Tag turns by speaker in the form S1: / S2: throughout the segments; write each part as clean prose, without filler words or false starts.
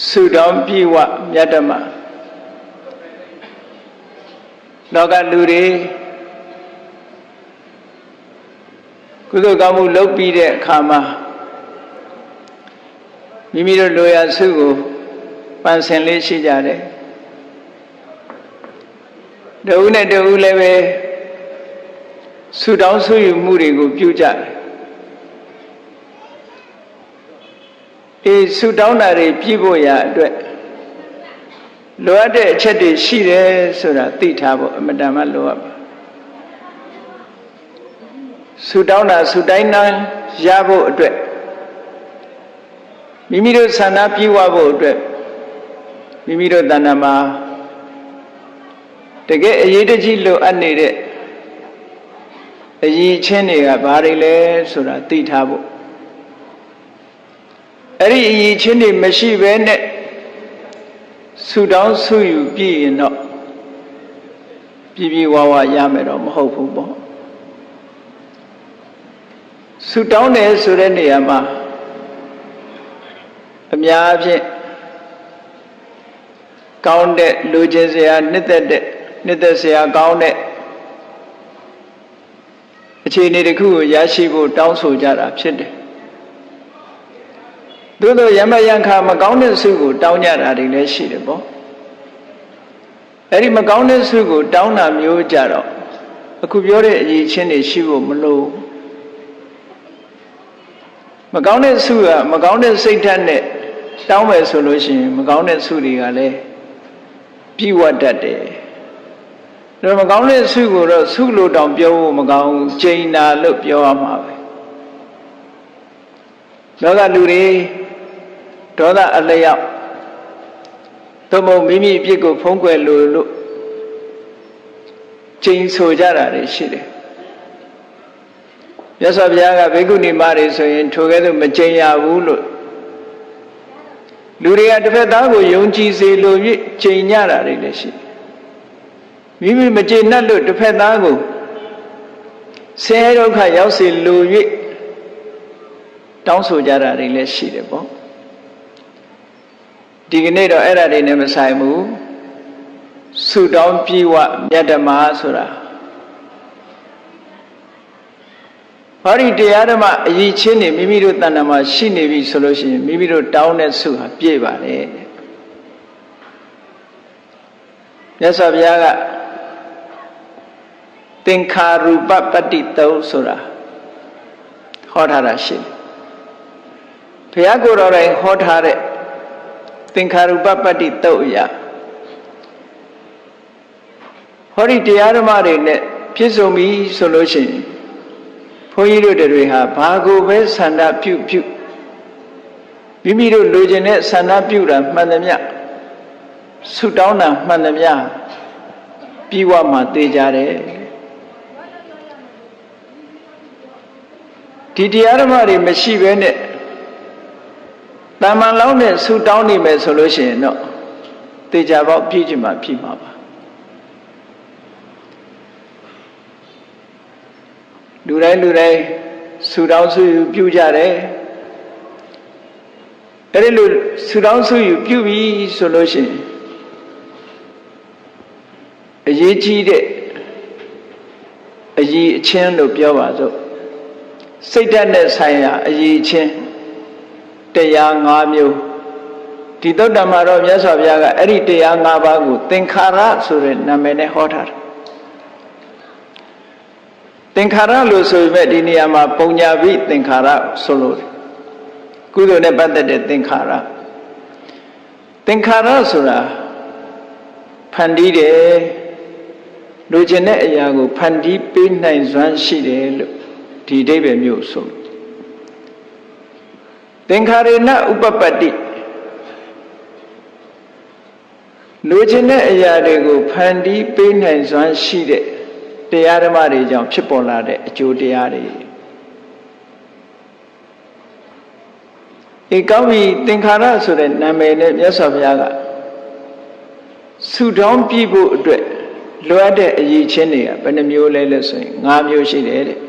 S1: ဆုတောင်းပြေဝမြတ်ဓမ္မလောကလူတွေကုသိုလ်ကောင်းမှုလုပ်ပြီးတဲ့အခါမှာမိမိတို့လိုရာဆုကိုပန်ဆင်လေးရှိကြတယ်တဦးနဲ့တဦးလည်းပဲဆုတောင်းဆုယူမှုတွေကိုပြုကြတယ်ဆုတောင်းတာတွေပြည့်ဖို့ရာအတွက်လိုအပ်တဲ့အချက်တွေရှိတယ်ဆိုတာသိထားဖို့အမတန်မှလိုအပ်ပါဆုတောင်းတာဆုတိုင်းတိုင်းရဖို့အတွက်မိမိတို့ဆန္ဒပြည့်ဝဖို့အတွက်မိမိတို့တဏ္ဍာမှာတကယ်အရေးတကြီးလိုအပ်နေတဲ့အရေးချင်းတွေကဘာတွေလဲဆိုတာသိထားဖို့အဲ့ဒီအရေးချင်းတွေမရှိဘဲနဲ့ဆုတောင်းဆုယူပြည့်ရင်တော့ပြည့်ပြည့်ဝဝရမယ်တော့မဟုတ်ဘူးပေါ့ဆုတောင်းတယ်ဆိုတဲ့နေရာမှာအများအားဖြင့်ကောင်းတဲ့လူချင်းစရာနှစ်သက်စရာကောင်းတဲ့အခြေအနေတစ်ခုကိုရရှိဖို့တောင်းဆိုကြတာဖြစ်တယ်သို့သောယမယံခါမကောင်းတဲ့ဆုကိုတောင်းကြတာတွေလည်းရှိတယ်ပေါ့အဲ့ဒီမကောင်းတဲ့ဆုကိုတောင်းတာမျိုးကြတော့အခုပြောတဲ့အရေးချင်းတွေရှိဖို့မလိုမကောင်းတဲ့ဆုကမကောင်းတဲ့စိတ်ဓာတ်နဲ့တောင်းမယ်ဆိုလို့ရှိရင်မကောင်းတဲ့ဆုတွေကလည်းပြည့်ဝတတ်တယ်ဒါမကောင်းတဲ့ဆုကိုတော့ဆုလို့တောင်ပြောဖို့မကောင်းဘူးကျိန်တာလို့ပြောရမှာပဲလောကလူတွေဒေါသအလျောက်သို့မဟုတ်မိမိအပြစ်ကိုဖုံးကွယ်လို့ကျိန်ဆိုကြတာတွေရှိတယ်မြတ်စွာဘုရားကဘေကုဏီမတွေဆိုရင်ထိုကဲ့သို့မကျိန်ရဘူးလို့လူတွေကတစ်ဖက်သားကိုယုံကြည်စေလို့ကျိန်ကြတာတွေလည်းရှိမိမိမကျိန်နဲ့လို့တစ်ဖက်သားကိုဆင်းရဲဒုက္ခရောက်စေလို့တောင်းဆိုကြတာတွေလည်းရှိတယ်ပေါ့ဒီကနေ့တော့အဲ့ဒါတွေနဲ့မဆိုင်ဘူးဆုတောင်းပြေဝမြတ်ဓမ္မဆိုတာဟောဒီတရားဓမ္မအရေးချင်းနေမိမိတို့တဏ္ဍာမှာရှိနေပြီဆိုလို့ရှိရင်မိမိတို့တောင်းတဲ့ဆုဟာပြည့်ပါတယ်မြတ်စွာဘုရားကသင်္ခါရူပပတ္တိတုံးဆိုတာဟောထားတာရှိတယ်ဘုရားကိုယ်တော်တိုင်ဟောထားတဲ့သင်္ခါရူပပတ္တိတုတ်အရာဟောဒီတရားဓမ္မတွေနဲ့ပြည့်စုံပြီဆိုလို့ရှိရင်ဘုန်းကြီးတို့တွေဟာဘာကိုပဲဆန္ဒပြုမိမိတို့လိုချင်တဲ့ဆန္ဒပြုတာမှန်သမျှဆုတောင်းတာမှန်သမျှပြီးဝမှသိကြတယ်ဒီတရားဓမ္မတွေမရှိဘဲနဲ့တမန်လောင်းနဲ့ဆူတောင်းနေမယ်ဆိုလို့ရှိရင်တော့တေချာပေါက်ပြည့်ချင်မှပြည့်မှာပါလူတိုင်းဆူတောင်းဆူယူပြုကြတယ်အဲ့ဒီလိုဆူတောင်းဆူယူပြုပြီဆိုလို့ရှိရင်အရေးကြီးတဲ့အရေးအချင်းလို့ပြောပါစို့စိတ်ဓာတ်နဲ့ဆိုင်ရာအရေးချင်းတရား၅မျိုးဒီသုတ္တမှာတော့မြတ်စွာဘုရားကအဲ့ဒီတရား၅ပါးကိုသင်္ခါရဆိုတဲ့နာမည်နဲ့ဟောထားတယ်သင်္ခါရလို့ဆိုပေမဲ့ဒီနေရာမှာပုံညာပိသင်္ခါရဆိုလို့ကုသိုလ်နဲ့ပတ်သက်တဲ့သင်္ခါရဆိုတာဖန်တီးတယ်လူကျင်တဲ့အရာကိုဖန်တီးပေးနိုင်စွမ်းရှိတယ်လို့ဒီအဓိပ္ပာယ်မျိုးဆိုသင်္ခါရေနဥပပတ္တိလူချင်းတဲ့အရာတွေကိုဖန်တီးပေးနိုင်စွမ်းရှိတဲ့တရားဓမ္မတွေကြောင့်ဖြစ်ပေါ်လာတဲ့အကျိုးတရားတွေကောင်းပြီသင်္ခါရဆိုတဲ့နာမည်နဲ့မြတ်စွာဘုရားကဆုတောင်းပြဖို့အတွက်လိုအပ်တဲ့အရေးချင်းတွေကဘယ်နှမျိုးလဲလို့ဆိုရင်၅မျိုးရှိတယ်တဲ့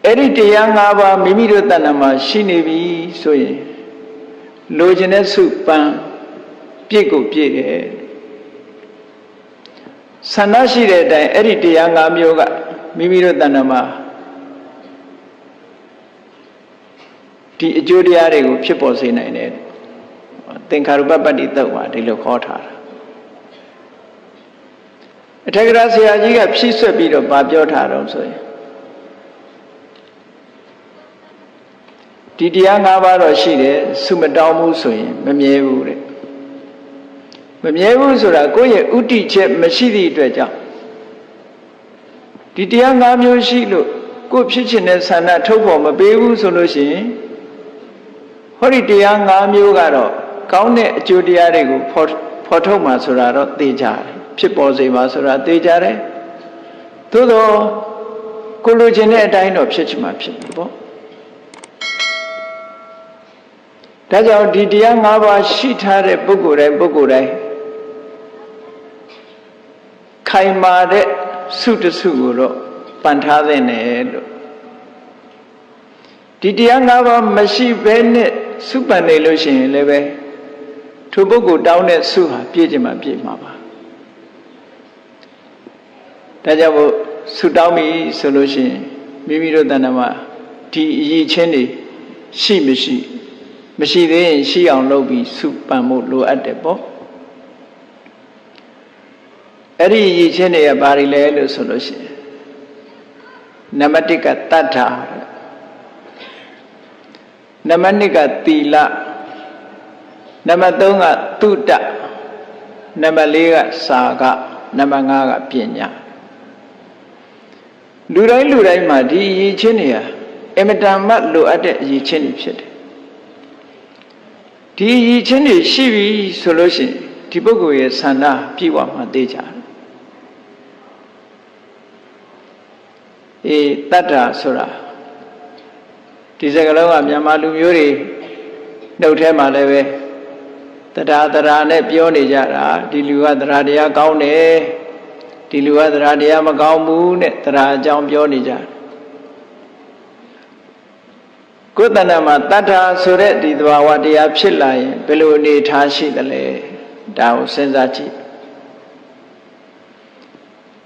S1: အဲ့ဒီတရား၅ပါးမိမိတို့တဏ္ဍာမှာရှိနေပြီဆိုရင်လိုချင်တဲ့စုပန်းပြည့်ကိုပြည့်တယ်ဆန္ဒရှိတဲ့အတိုင်းအဲ့ဒီတရား၅မျိုးကမိမိတို့တဏ္ဍာမှာဒီအကျိုးတရားတွေကိုဖြစ်ပေါ်စေနိုင်တယ်သင်္ခါရုပ္ပတ္တိသုတ်မှာဒီလိုခေါ်ထားတာအထက်ကရာဆရာကြီးကဖြည့်ဆွက်ပြီးတော့ဗာပြောထားတော့ဆိုရင်ဒီတရား၅ပါးတော့ရှိတယ်ဆုမတောင်းဘူးဆိုရင်မမြဲဘူးတဲ့မမြဲဘူးဆိုတာကိုယ့်ရဲ့ဥတီချက်မရှိသည့်အတွက်ကြောင့်ဒီတရား၅မျိုးရှိလို့ကိုယ်ဖြစ်ချင်တဲ့ဆန္ဒထုတ်ဖော်မပေးဘူးဆိုလို့ရှိရင်ဟောဒီတရား၅မျိုးကတော့ကောင်းတဲ့အကျိုးတရားတွေကိုဖော်ထုတ်မှာဆိုတာတော့သိကြတယ်ဖြစ်ပေါ်စေမှာဆိုတာသိကြတယ်သို့တော့ကိုလိုချင်တဲ့အတိုင်းတော့ဖြစ်ချင်မှာဖြစ်မှာပေါ့ဒါကြောင့်ဒီတရား၅ပါးရှိထားတဲ့ပုဂ္ဂိုလ်တိုင်းခိုင်မာတဲ့စုတစုကိုတော့ပန်ထားသင့်တယ်လို့ဒီတရား၅ပါးမရှိဘဲနဲ့စုပန်နေလို့ရှိရင်လည်းပဲထိုပုဂ္ဂိုလ်တောင်းတဲ့စုဟာပြည့်ချင်မှပြည့်မှာပါဒါကြောင့်မို့စုတောင်းပြီဆိုလို့ရှိရင်မိမိတို့တဏ္ဍာမှာဒီအရေးချင်းတွေရှိမရှိသေးရင်ရှိအောင်လုပ်ပြီးစုပန်ဖို့လိုအပ်တယ်ပေါ့အဲ့ဒီအရေးချင်းတွေကဘာတွေလဲလို့ဆိုလို့ရှိရင်နံပါတ်1ကတတ္ထာနံပါတ်2ကသီလနံပါတ်3ကသုတ္တနံပါတ်4ကစာကနံပါတ်5ကပညာလူတိုင်းမှာဒီအရေးချင်းတွေဟာအမတန်မှလိုအပ်တဲ့အရေးချင်းတွေဖြစ်တယ်ဒီအရေးချင်းတွေရှိပြီဆိုလို့ရှိရင်ဒီပုဂ္ဂိုလ်ရဲ့ဆန္ဒပြည့်ဝမှသိကြတယ်တတ္ထာဆိုတာဒီစကားလုံးကမြန်မာလူမျိုးတွေနှုတ်ထဲမှာလည်းပဲတရားနဲ့ပြောနေကြတာဒီလူကတရားကောင်းတယ်ဒီလူကတရားမကောင်းဘူးနဲ့တရားအကြောင်းပြောနေကြတယ်ကိုယ်တဏ္ဍာမှာတတ္ထာဆိုတဲ့ဒီသဘာဝတရားဖြစ်လာရင်ဘယ်လိုအနေထားရှိသလဲဒါကိုစဉ်းစားကြည့်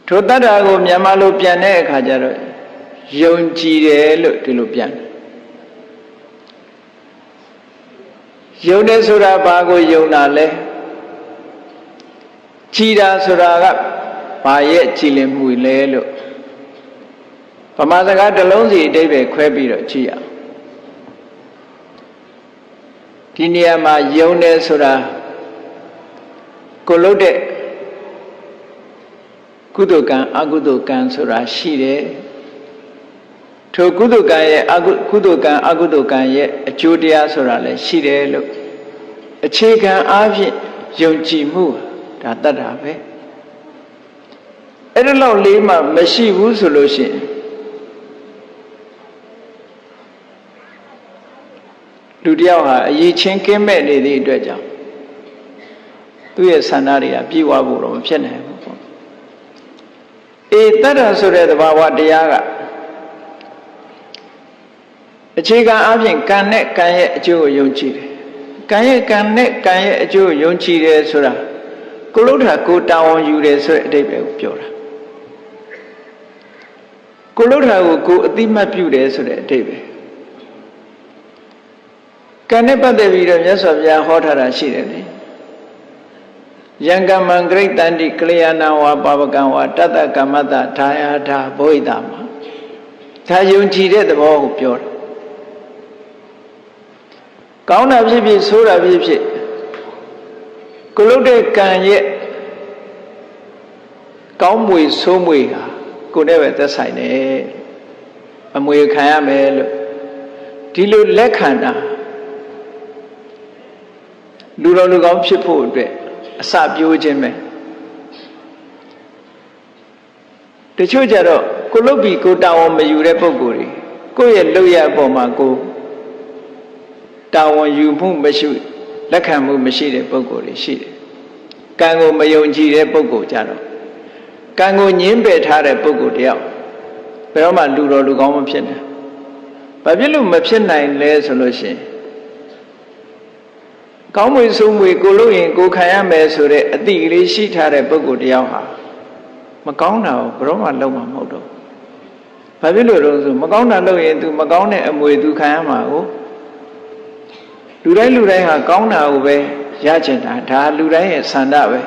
S1: ထိုတတ္ထာကိုမြန်မာလိုပြန်တဲ့အခါကျတော့ယုံကြည်တယ်လို့ဒီလိုပြန်တယ်ယုံတယ်ဆိုတာဘာကိုယုံတာလဲကြည်တာဆိုတာကဘာရဲ့ကြည်လင်မှုလဲလို့ဗမာစကားတစ်လုံးစီအဓိပ္ပာယ်ခွဲပြီးတော့ကြည့်ရအောင်ဒီနေရာမှာယုံတယ်ဆိုတာကိုလုပ်တဲ့ကုသိုလ်ကံအကုသိုလ်ကံဆိုတာရှိတယ်ထိုကုသိုလ်ကံရဲ့ကုသိုလ်ကံအကုသိုလ်ကံရဲ့အကျိုးတရားဆိုတာလည်းရှိတယ်လို့အခြေခံအားဖြင့်ယုံကြည်မှုဒါတတ်တာပဲအဲ့ဒါလောက်လေးမှမရှိဘူးဆိုလို့ရှိရင်လူတယောက်ဟာအရေးချင်းကင်းမဲ့နေသည့်အတွက်ကြောင့်သူ့ရဲ့ဆန္ဒတွေကပြည့်ဝဖို့တော့မဖြစ်နိုင်ဘူးပေါ့တတ္တဆိုတဲ့သဘာဝတရားကအခြေခံအပြင်ကံနဲ့ကံရဲ့အကျိုးကိုယုံကြည်တယ်ကံနဲ့ကံရဲ့အကျိုးကိုယုံကြည်တယ်ဆိုတာကိုလုထာကိုတာဝန်ယူတယ်ဆိုတဲ့အဓိပ္ပာယ်ကိုပြောတာကိုလုထာကိုအတိမတ်ပြုတယ်ဆိုတဲ့အဓိပ္ပာယ်ကံနဲ့ပတ်သက်ပြီးတော့မြတ်စွာဘုရားဟောထားတာရှိတယ်လေယံကမ္မံဂရိတန္တိကလျာဏဝါပါပကံဝါတတ္တကမ္မတထာယထာဘောဟိတမှာဒါယုံကြည်တဲ့သဘောကိုပြောတာကောင်းတာဖြစ်ဖြစ်ဆိုးတာဖြစ်ဖြစ်ကိုလုတဲ့ကံရဲ့ကောင်းမွေဆိုးမွေဟာကိုယ်နဲ့ပဲသက်ဆိုင်တယ်အမွေခံရမယ်လို့ဒီလိုလက်ခံတာလူတော်လူကောင်းဖြစ်ဖို့အတွက်အစပြိုးခြင်းပဲတချို့ကြတော့ကိုလုတ်ပြီးကိုတာဝန်မယူတဲ့ပုံကိုယ်တွေကိုယ့်ရဲ့လုပ်ရအပေါ်မှာကိုတာဝန်ယူမှုမရှိလက်ခံမှုမရှိတဲ့ပုံကိုယ်တွေရှိတယ်ကံကိုမယုံကြည်တဲ့ပုံကိုယ်ကြတော့ကံကိုညှင်းပယ်ထားတဲ့ပုံကိုယ်တယောက်ဘယ်တော့မှလူတော်လူကောင်းမဖြစ်နိုင် ဘာဖြစ်လို့မဖြစ်နိုင်လဲဆိုလို့ရှိရင်ကောင်းမွေဆိုးမွေကိုလို့ရင်ကိုခံရမယ်ဆိုတဲ့အတိကလေးရှိထားတဲ့ပုဂ္ဂိုလ်တယောက်ဟာမကောင်းတာကိုဘယ်တော့မှလုပ်မှာမဟုတ်တော့ဘာဖြစ်လို့လဲဆိုမကောင်းတာလုပ်ရင် तू မကောင်းတဲ့အမွေ तू ခံရမှာကိုလူတိုင်းဟာကောင်းတာကိုပဲရချင်တာဒါလူတိုင်းရဲ့ဆန္ဒပဲ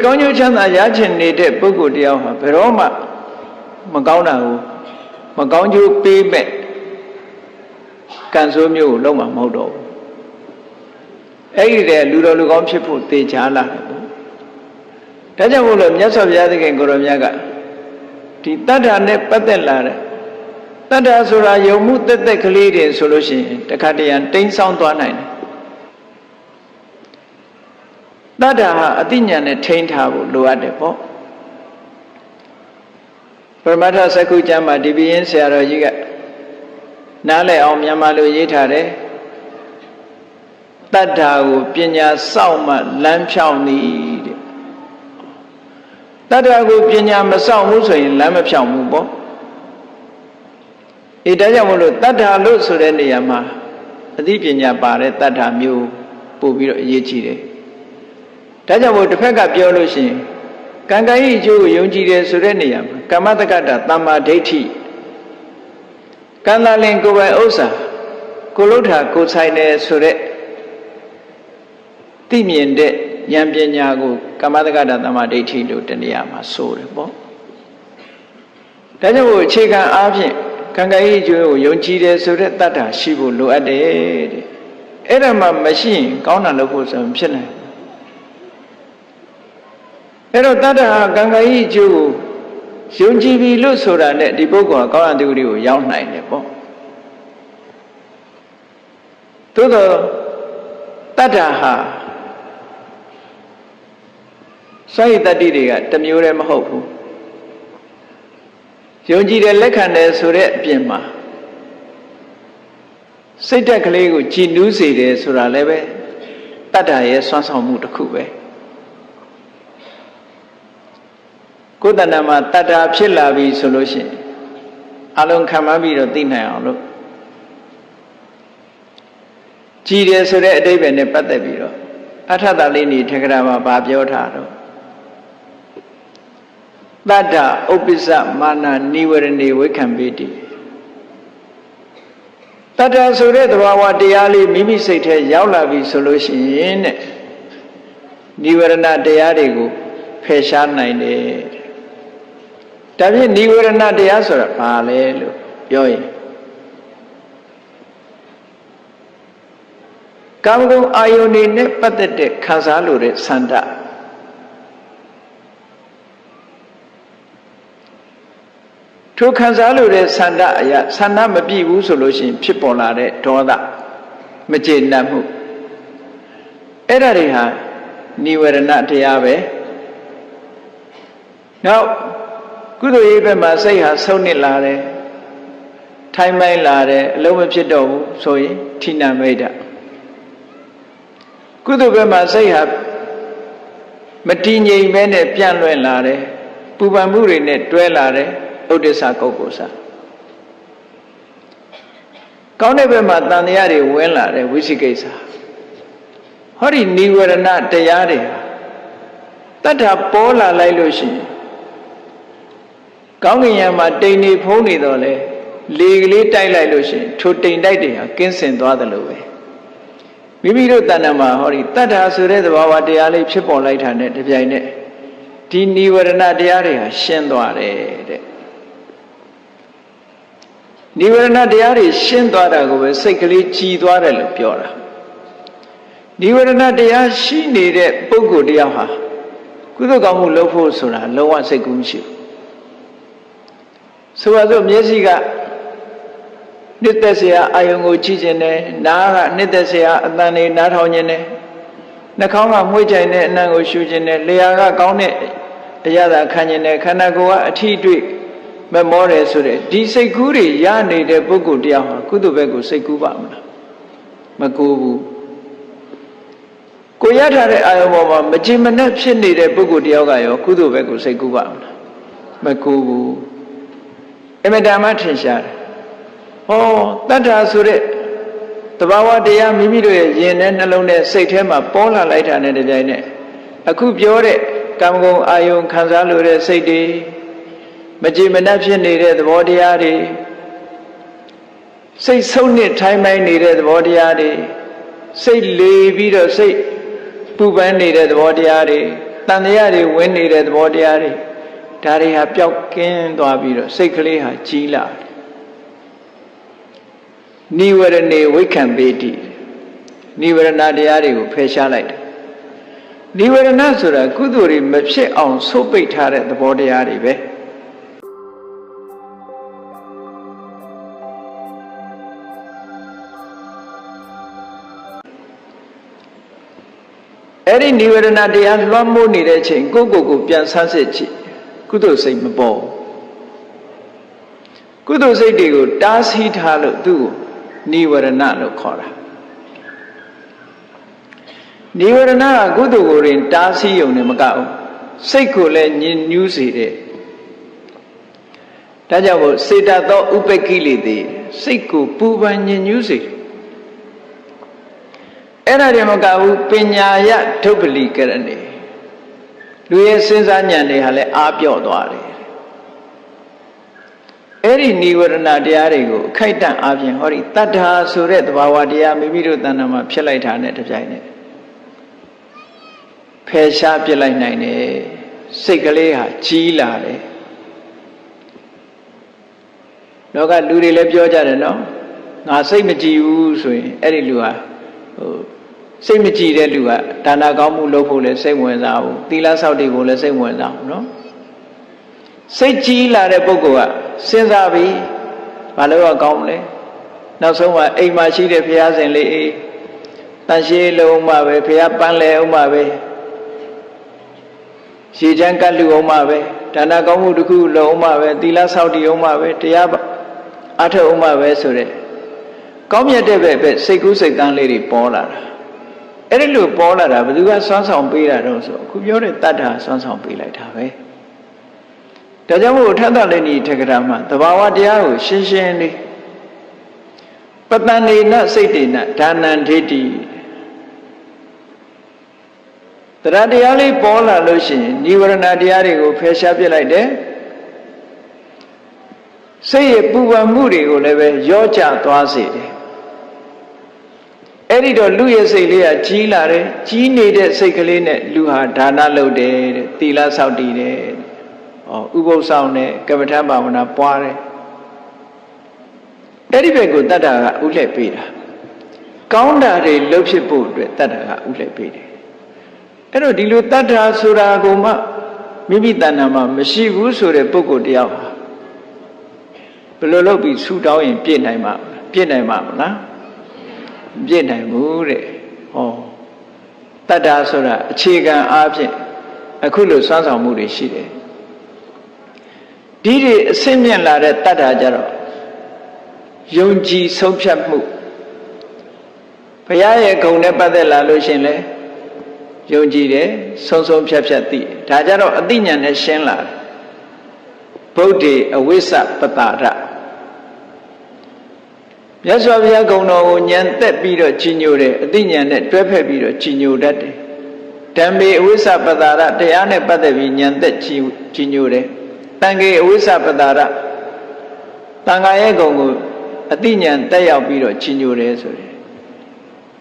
S1: ကောင်းကျိုးချမ်းသာရချင်နေတဲ့ပုဂ္ဂိုလ်တယောက်ဟာဘယ်တော့မှမကောင်းတာကိုမကောင်းကျိုးပေးမဲ့ကံဆိုးမျိုးကိုလုံးဝမဟုတ်တော့ဘူးအဲ့ဒီတည်းလူတော်လူကောင်းဖြစ်ဖို့သေချာလာတယ်ပေါ့ဒါကြောင့်မို့လို့မြတ်စွာဘုရားသခင်ကိုရောမြတ်ကဒီတတ္ထာနဲ့ပတ်သက်လာတဲ့တတ္ထာဆိုတာယုံမှုတက်တက်ကလေးတွေဆိုလို့ရှိရင်တခါတရံတိမ်းဆောင်းသွားနိုင်တယ်တတ္ထာဟာအတိညာနဲ့ထိန်းထားဖို့လိုအပ်တယ်ပေါ့ပရမတ္ထစကုကျမ်းမှာဒီဘယင်းဆရာတော်ကြီးကနားလည်အောင်မြန်မာလိုရေးထားတယ်တတ္ထာကိုပညာစောင့်မှလမ်းဖြောင်းသည်တဲ့တတ္ထာကိုပညာမစောင့်ဘူးဆိုရင်လမ်းမဖြောင်းဘူးပေါ့ဒါကြောင့်မလို့တတ္ထာလို့ဆိုတဲ့နေရာမှာအသိပညာပါတဲ့တတ္ထာမျိုးပို့ပြီးတော့အရေးကြီးတယ်ဒါကြောင့်မို့တစ်ဖက်ကပြောလို့ရှိရင်ကံကံဤအကျိုးကိုယုံကြည်တယ်ဆိုတဲ့နေရာမှာကမ္မတက္ကတာသမ္မာဒိဋ္ဌိကံလာလင်ကိုယ်ပိုင်ဥစ္စာကိုလုထာကိုဆိုင်တယ်ဆိုတဲ့သိမြင်တဲ့ဉာဏ်ပညာကိုကမ္မတက္ကတာသမ္မာဒိဋ္ဌိလို့တနေရာမှာဆိုတယ်ပေါ့ဒါကြောင့်မို့အခြေခံအားဖြင့်ကံကံဤအကျိုးကိုယုံကြည်တယ်ဆိုတဲ့တတ္ထာရှိဖို့လိုအပ်တယ်တဲ့အဲ့ဒါမှမရှိရင်ကောင်းတာလုပ်ဖို့ဆိုမဖြစ်နိုင်အဲ့တော့တတ္တဟာကံကံဤအကျိုးကိုယုံကြည်ပြီလို့ဆိုတာနဲ့ဒီပုဂ္ဂိုလ်ဟာကောင်းတဲ့သူတွေကိုရောက်နိုင်တယ်ပေါ့သို့တော့တတ္တဟာစွန့်ရည်တတ္တိတွေကတစ်မျိုးတည်းမဟုတ်ဘူးယုံကြည်တယ်လက်ခံတယ်ဆိုတဲ့အပြင်မှာစိတ်ဓာတ်ကလေးကိုကြည်နူးစေတယ်ဆိုတာလည်းပဲတတ္တရဲ့စွမ်းဆောင်မှုတစ်ခုပဲကိုယ်တဏ္ဍာမှာတတ္တာဖြစ်လာပြီဆိုလို့ရှိရင်အလုံးခံမှန်းပြီးတော့သိနိုင်အောင်လို့ကြည်တယ်ဆိုတဲ့အဓိပ္ပာယ်နဲ့ပတ်သက်ပြီးတော့အထတလေးနေထေကရာမှာဗာပြောထားတော့တတ္တဥပ္ပစ္စမာနနိဝရဏေဝိခံပေတိတတ္တဆိုတဲ့သဘာဝတရားလေးမိမိစိတ်ထဲရောက်လာပြီဆိုလို့ရှိရင်တဲ့နိဝရဏတရားတွေကိုဖယ်ရှားနိုင်တယ်ဒါဖြင့်နိဝရဏတရားဆိုတာဘာလဲလို့ပြောရင်ကာမဂုဏ်အာယုန်တွေနဲ့ပတ်သက်တဲ့ခံစားလို့တဲ့ဆန္ဒထိုခံစားလို့တဲ့ဆန္ဒအရာဆန္ဒမပြည့်ဘူးဆိုလို့ရှိရင်ဖြစ်ပေါ်လာတဲ့ဒေါသမကျေနပ်မှုအဲ့ဒါတွေဟာနိဝရဏတရားပဲနောက်ကုသိုလ်ရေးဘက်မှာစိတ်ဟာဆုံးနစ်လာတယ်ထိုင်မိုင်းလာတယ်အလုံးမဖြစ်တော့ဘူးဆိုရင်ဌိနမိတ်တကုသိုလ်ဘက်မှာစိတ်ဟာမတည်ငြိမ်ပဲနဲ့ပြန့်လွင့်လာတယ်ပူပန်မှုတွေနဲ့တွဲလာတယ်ဥဒိစ္စကုက္ကုစကောင်းတဲ့ဘက်မှာတန်တရားတွေဝင်လာတယ်ဝိသိကိစ္စဟောဒီနိဝရဏတရားတွေဟာတတ္ထပေါ်လာလိုက်လို့ရှိရင်ကောင်းကင်ယံမှာတိမ်နေဖုံးနေတော့လေလေကလေးတိုက်လိုက်လို့ရှိရင်ထိုတိမ်တိုက်တွေဟာကင်းစင်သွားတယ်လို့ပဲမိမိတို့တဏ္ဍာမှာဟောဒီတတ္ထာဆိုတဲ့သဘာဝတရားလေးဖြစ်ပေါ်လိုက်တာနဲ့တပြိုင်နက်ဒီနိဝရဏတရားတွေဟာရှင်းသွားတယ်တဲ့နိဝရဏတရားတွေရှင်းသွားတာကိုပဲစိတ်ကလေးကြည်သွားတယ်လို့ပြောတာနိဝရဏတရားရှိနေတဲ့ပုဂ္ဂိုလ်တရားဟာကုသိုလ်ကောင်းမှုလုပ်ဖို့ဆိုတာလုံးဝစိတ်ကူးမရှိဘူးဆိုပါစို့မျက်စိကနှစ်သက်စရာအာယုံကိုကြည့်ခြင်းနဲ့နားကနှစ်သက်စရာအသံတွေနားထောင်ခြင်းနဲ့နှာခေါင်းကမွှေးကြိုင်တဲ့အနံ့ကိုရှူခြင်းနဲ့လျှာကကောင်းတဲ့အရာသာခံခြင်းနဲ့ခန္ဓာကိုယ်ကအထီးတွေ့မမောတယ်ဆိုတဲ့ဒီစိတ်ကူးတွေရနေတဲ့ပုဂ္ဂိုလ်တရားဟာကုသိုလ်ဘက်ကိုစိတ်ကူးပါမလားမကူဘူးကိုရထားတဲ့အာယုံပေါ်မှာမကြင်မနဲ့ဖြစ်နေတဲ့ပုဂ္ဂိုလ်တယောက်ကရောကုသိုလ်ဘက်ကိုစိတ်ကူးပါမလားမကူဘူး အမတန်မှထင်ရှားတယ်ဟောတတ္ထာဆိုတဲ့တဘာဝတရားမိမိတို့ရဲ့ယင်နဲ့နှလုံးနဲ့စိတ်ထဲမှာပေါ်လာလိုက်တာနဲ့တပြိုင်နက်အခုပြောတဲ့ကာမဂုဏ်အာယုံခံစားလို့တဲ့စိတ်တွေမကြည်မနှက်ဖြစ်နေတဲ့သဘောတရားတွေစိတ်ဆုံးနစ်ထိုင်းမိုင်းနေတဲ့သဘောတရားတွေစိတ်လေပြီးတော့စိတ်ပူပန်နေတဲ့သဘောတရားတွေတန်တရားတွေဝင်နေတဲ့သဘောတရားတွေဒါတွေဟာပျောက်ကင်းသွားပြီးတော့စိတ်ကလေးဟာကြီးလာတယ်နိဝရဏေဝိခံပေတိနိဝရဏတရားတွေကိုဖယ်ရှားလိုက်တယ်နိဝရဏဆိုတာကုသိုလ်တွေမဖြစ်အောင်ဆုတ်ပိတ်ထားတဲ့သဘောတရားတွေပဲအဲ့ဒီနိဝရဏတရားလွှမ်းမိုးနေတဲ့အချိန်ကိုယ့်ကိုယ်ပြန်ဆန်းစစ်ကြည့်ကုသိုလ်စိတ်မပေါ်ကုသိုလ်စိတ်တွေကိုတားဆီးထားလို့သူ့ကိုနိဝရဏလို့ခေါ်တာနိဝရဏကကုသိုလ်ကိုရင်တားဆီးရုံနဲ့မကဘူးစိတ်ကိုလည်းညှဉ်းညူးစေတယ်ဒါကြောင့်မို့စေတသောဥပ္ပကိလေသေစိတ်ကိုပူပန်ညှဉ်းညူးစေတယ်အဲ့ဒါတွေမကဘူးပညာယဒုပ္ပလိကရဏေလူရဲ့စဉ်းစားဉာဏ်တွေဟာလည်းအားပြော့သွားတယ်အဲ့ဒီနိဝရဏတရားတွေကိုအခိုက်အတန့်အားဖြင့်ဟောဒီတတ္ထာဆိုတဲ့သဘာဝတရားမိမိတို့တဏ္ဍာမှာဖြစ်လိုက်တာနဲ့တပြိုင်နက်ဖယ်ရှားပြစ်လိုက်နိုင်တယ်စိတ်ကလေးဟာကြီးလာတယ်လောကလူတွေလည်းပြောကြတယ်နော်ငါစိတ်မကြည်ဘူးဆိုရင်အဲ့ဒီလူဟာစိတ်မကြည်တဲ့လူကဒါနကောင်းမှုလုပ်ဖို့လည်းစိတ်ဝင်စားဘူးသီလဆောက်တည်ဖို့လည်းစိတ်ဝင်စားဘူးနော်စိတ်ကြီးလာတဲ့ပုဂ္ဂိုလ်ကစဉ်းစားပြီးဘာလို့ကောင်းမလဲနောက်ဆုံးမှအိမ်မှာရှိတဲ့ဘုရားရှင်လေးအေးတန်ရှင်းလုံးမှပဲဘုရားပန်းလဲအောင်မှပဲရှည်ချမ်းကတ်လူအောင်မှပဲဒါနကောင်းမှုတစ်ခုလုပ်အောင်မှပဲသီလဆောက်တည်အောင်မှပဲတရားအထောက်အောင်မှပဲဆိုတဲ့ကောင်းမြတ်တဲ့ပဲစိတ်ကူးစိတ်တန်းလေးတွေပေါ်လာတာအဲ့ဒီလိုပေါ်လာတာဘယ်သူကစွမ်းဆောင်ပေးတာတော့ဆိုအခုပြောတဲ့တတ္ထာစွမ်းဆောင်ပေးလိုက်တာပဲဒါကြောင့်မို့ထသလည်းဤထက္ကရာမှာသဘာဝတရားကိုရှင်းရှင်းလေးပတ္တန္နေနစိတ်တေနဒါနံဒိဋ္ဌိတရားတရားလေးပေါ်လာလို့ရှိရင်နိဝရဏတရားတွေကိုဖယ်ရှားပြစ်လိုက်တယ်စိတ်ရဲ့ပူပန်မှုတွေကိုလည်းပဲရောကျသွားစေတယ်အဲ့ဒီတော့လူရဲ့စိတ်လေးကကြီးလာတယ်ကြီးနေတဲ့စိတ်ကလေးနဲ့လူဟာဒါနလုပ်တယ်တဲ့သီလဆောက်တည်တယ်ဥပုသ်ဆောင်တယ်ကမ္မထဘာဝနာပွားတယ်အဲ့ဒီဘက်ကိုတတ္တာကဥလှည့်ပေးတာကောင်းတာတွေလုပ်ဖြစ်ဖို့အတွက်တတ္တာကဥလှည့်ပေးတယ်အဲ့တော့ဒီလိုတတ္တာဆိုတာကိုမှမိမိတဏ္ဍာမှာမရှိဘူးဆိုတဲ့ပုဂ္ဂိုလ်တယောက်ဟာဘယ်လိုလုပ်ပြီးဆူတောင်းရင်ပြည့်နိုင်မှာမလားပြည့်နိုင်ဘူးတဲ့ဟောတတ္တာဆိုတာအခြေခံအားဖြင့်အခုလိုစွမ်းဆောင်မှုတွေရှိတယ်ဒီတွေအစင်းမြင့်လာတဲ့တတ္တာကြတော့ယုံကြည်ဆုံးဖြတ်မှုဘုရားရဲ့ဂုဏ်နဲ့ပတ်သက်လာလို့ရှင်လဲယုံကြည်တယ်ဆုံးဖြတ်သိဒါကြတော့အသိဉာဏ်နဲ့ရှင်းလာတယ်ဗုဒ္ဓေအဝိစ္စပတာရမြတ်စွာဘုရားဂုဏ်တော်ကိုဉာဏ်သက်ပြီးတော့ကြီးညိုတယ်အသိဉာဏ်နဲ့တွဲဖက်ပြီးတော့ကြီးညိုတတ်တယ်ဓမ္မေအဝိစ္စပတာရတရားနဲ့ပတ်သက်ပြီးဉာဏ်သက်ကြီးညိုတယ်တန်ခေအဝိစ္စပတာရတန်ခါရဲ့ဂုဏ်ကိုအသိဉာဏ်တက်ရောက်ပြီးတော့ကြီးညိုတယ်ဆိုတယ်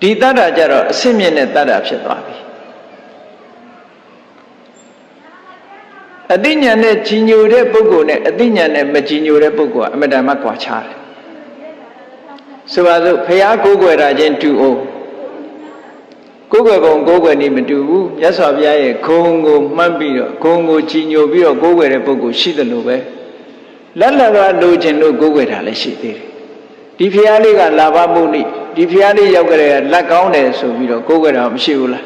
S1: ဒီတတ္တာကြတော့အစစ်မြင့်တဲ့တတ္တာဖြစ်သွားပြီအသိဉာဏ်နဲ့ကြီးညိုတဲ့ပုဂ္ဂိုလ်နဲ့အသိဉာဏ်နဲ့မကြီးညိုတဲ့ပုဂ္ဂိုလ်ကအမတန်မှကွာခြားတယ်ဆိုပါစို့ဘုရားကိုးကွယ်တာချင်းတူအောင်ကိုးကွယ်ပုံကိုးကွယ်နည်းမတူဘူးမြတ်စွာဘုရားရဲ့ဂုဏ်ကိုမှတ်ပြီးတော့ဂုဏ်ကိုကြီးညိုပြီးတော့ကိုးကွယ်တဲ့ပုဂ္ဂိုလ်ရှိတယ်လို့ပဲလက်လက်ကလိုချင်လို့ကိုးကွယ်တာလည်းရှိသေးတယ်ဒီဘုရားလေးကလာဘမှုနိဒီဘုရားလေးရောက်ကြတဲ့လက်ကောင်းတယ်ဆိုပြီးတော့ကိုးကွယ်တာမရှိဘူးလား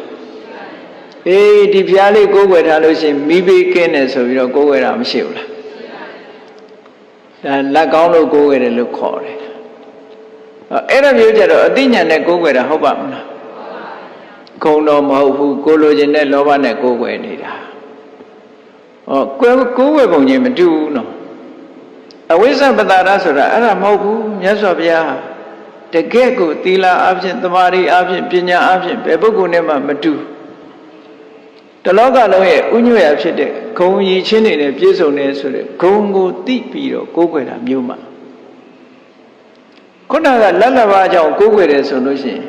S1: အေးဒီဘုရားလေးကိုးကွယ်ထားလို့ရှိရင်မိဘေးကင်းတယ်ဆိုပြီးတော့ကိုးကွယ်တာမရှိဘူးလားဒါလက်ကောင်းလို့ကိုးကွယ်တယ်လို့ခေါ်တယ်အဲ့ဒါမျိုးကြတော့အသိဉာဏ်နဲ့ကိုးကွယ်တာဟုတ်ပါမလားဂုံတော်မဟုတ်ဘူးကိုလိုချင်တဲ့လောဘနဲ့ကိုးကွယ်နေတာကိုးကွယ်ပုံချင်းမတူဘူးနော် အဝိဇ္ဇပတာရဆိုတာအဲ့ဒါမဟုတ်ဘူးမြတ်စွာဘုရားတကယ်ကိုသီလအဖြစ်သမာဓိအဖြစ်ပညာအဖြစ်ဘယ်ပုဂ္ဂိုလ်နဲ့မှမတူတလောကလုံးရဲ့ဥညွတ်ရဖြစ်တဲ့ဂုံရည်ချင်းတွေနဲ့ပြည့်စုံနေဆိုတဲ့ဂုံကိုသိပြီးတော့ကိုးကွယ်တာမျိုးမှာခုနကလက်လက်ပါကြောင့်ကိုးကွယ်တယ်ဆိုလို့ရှိရင်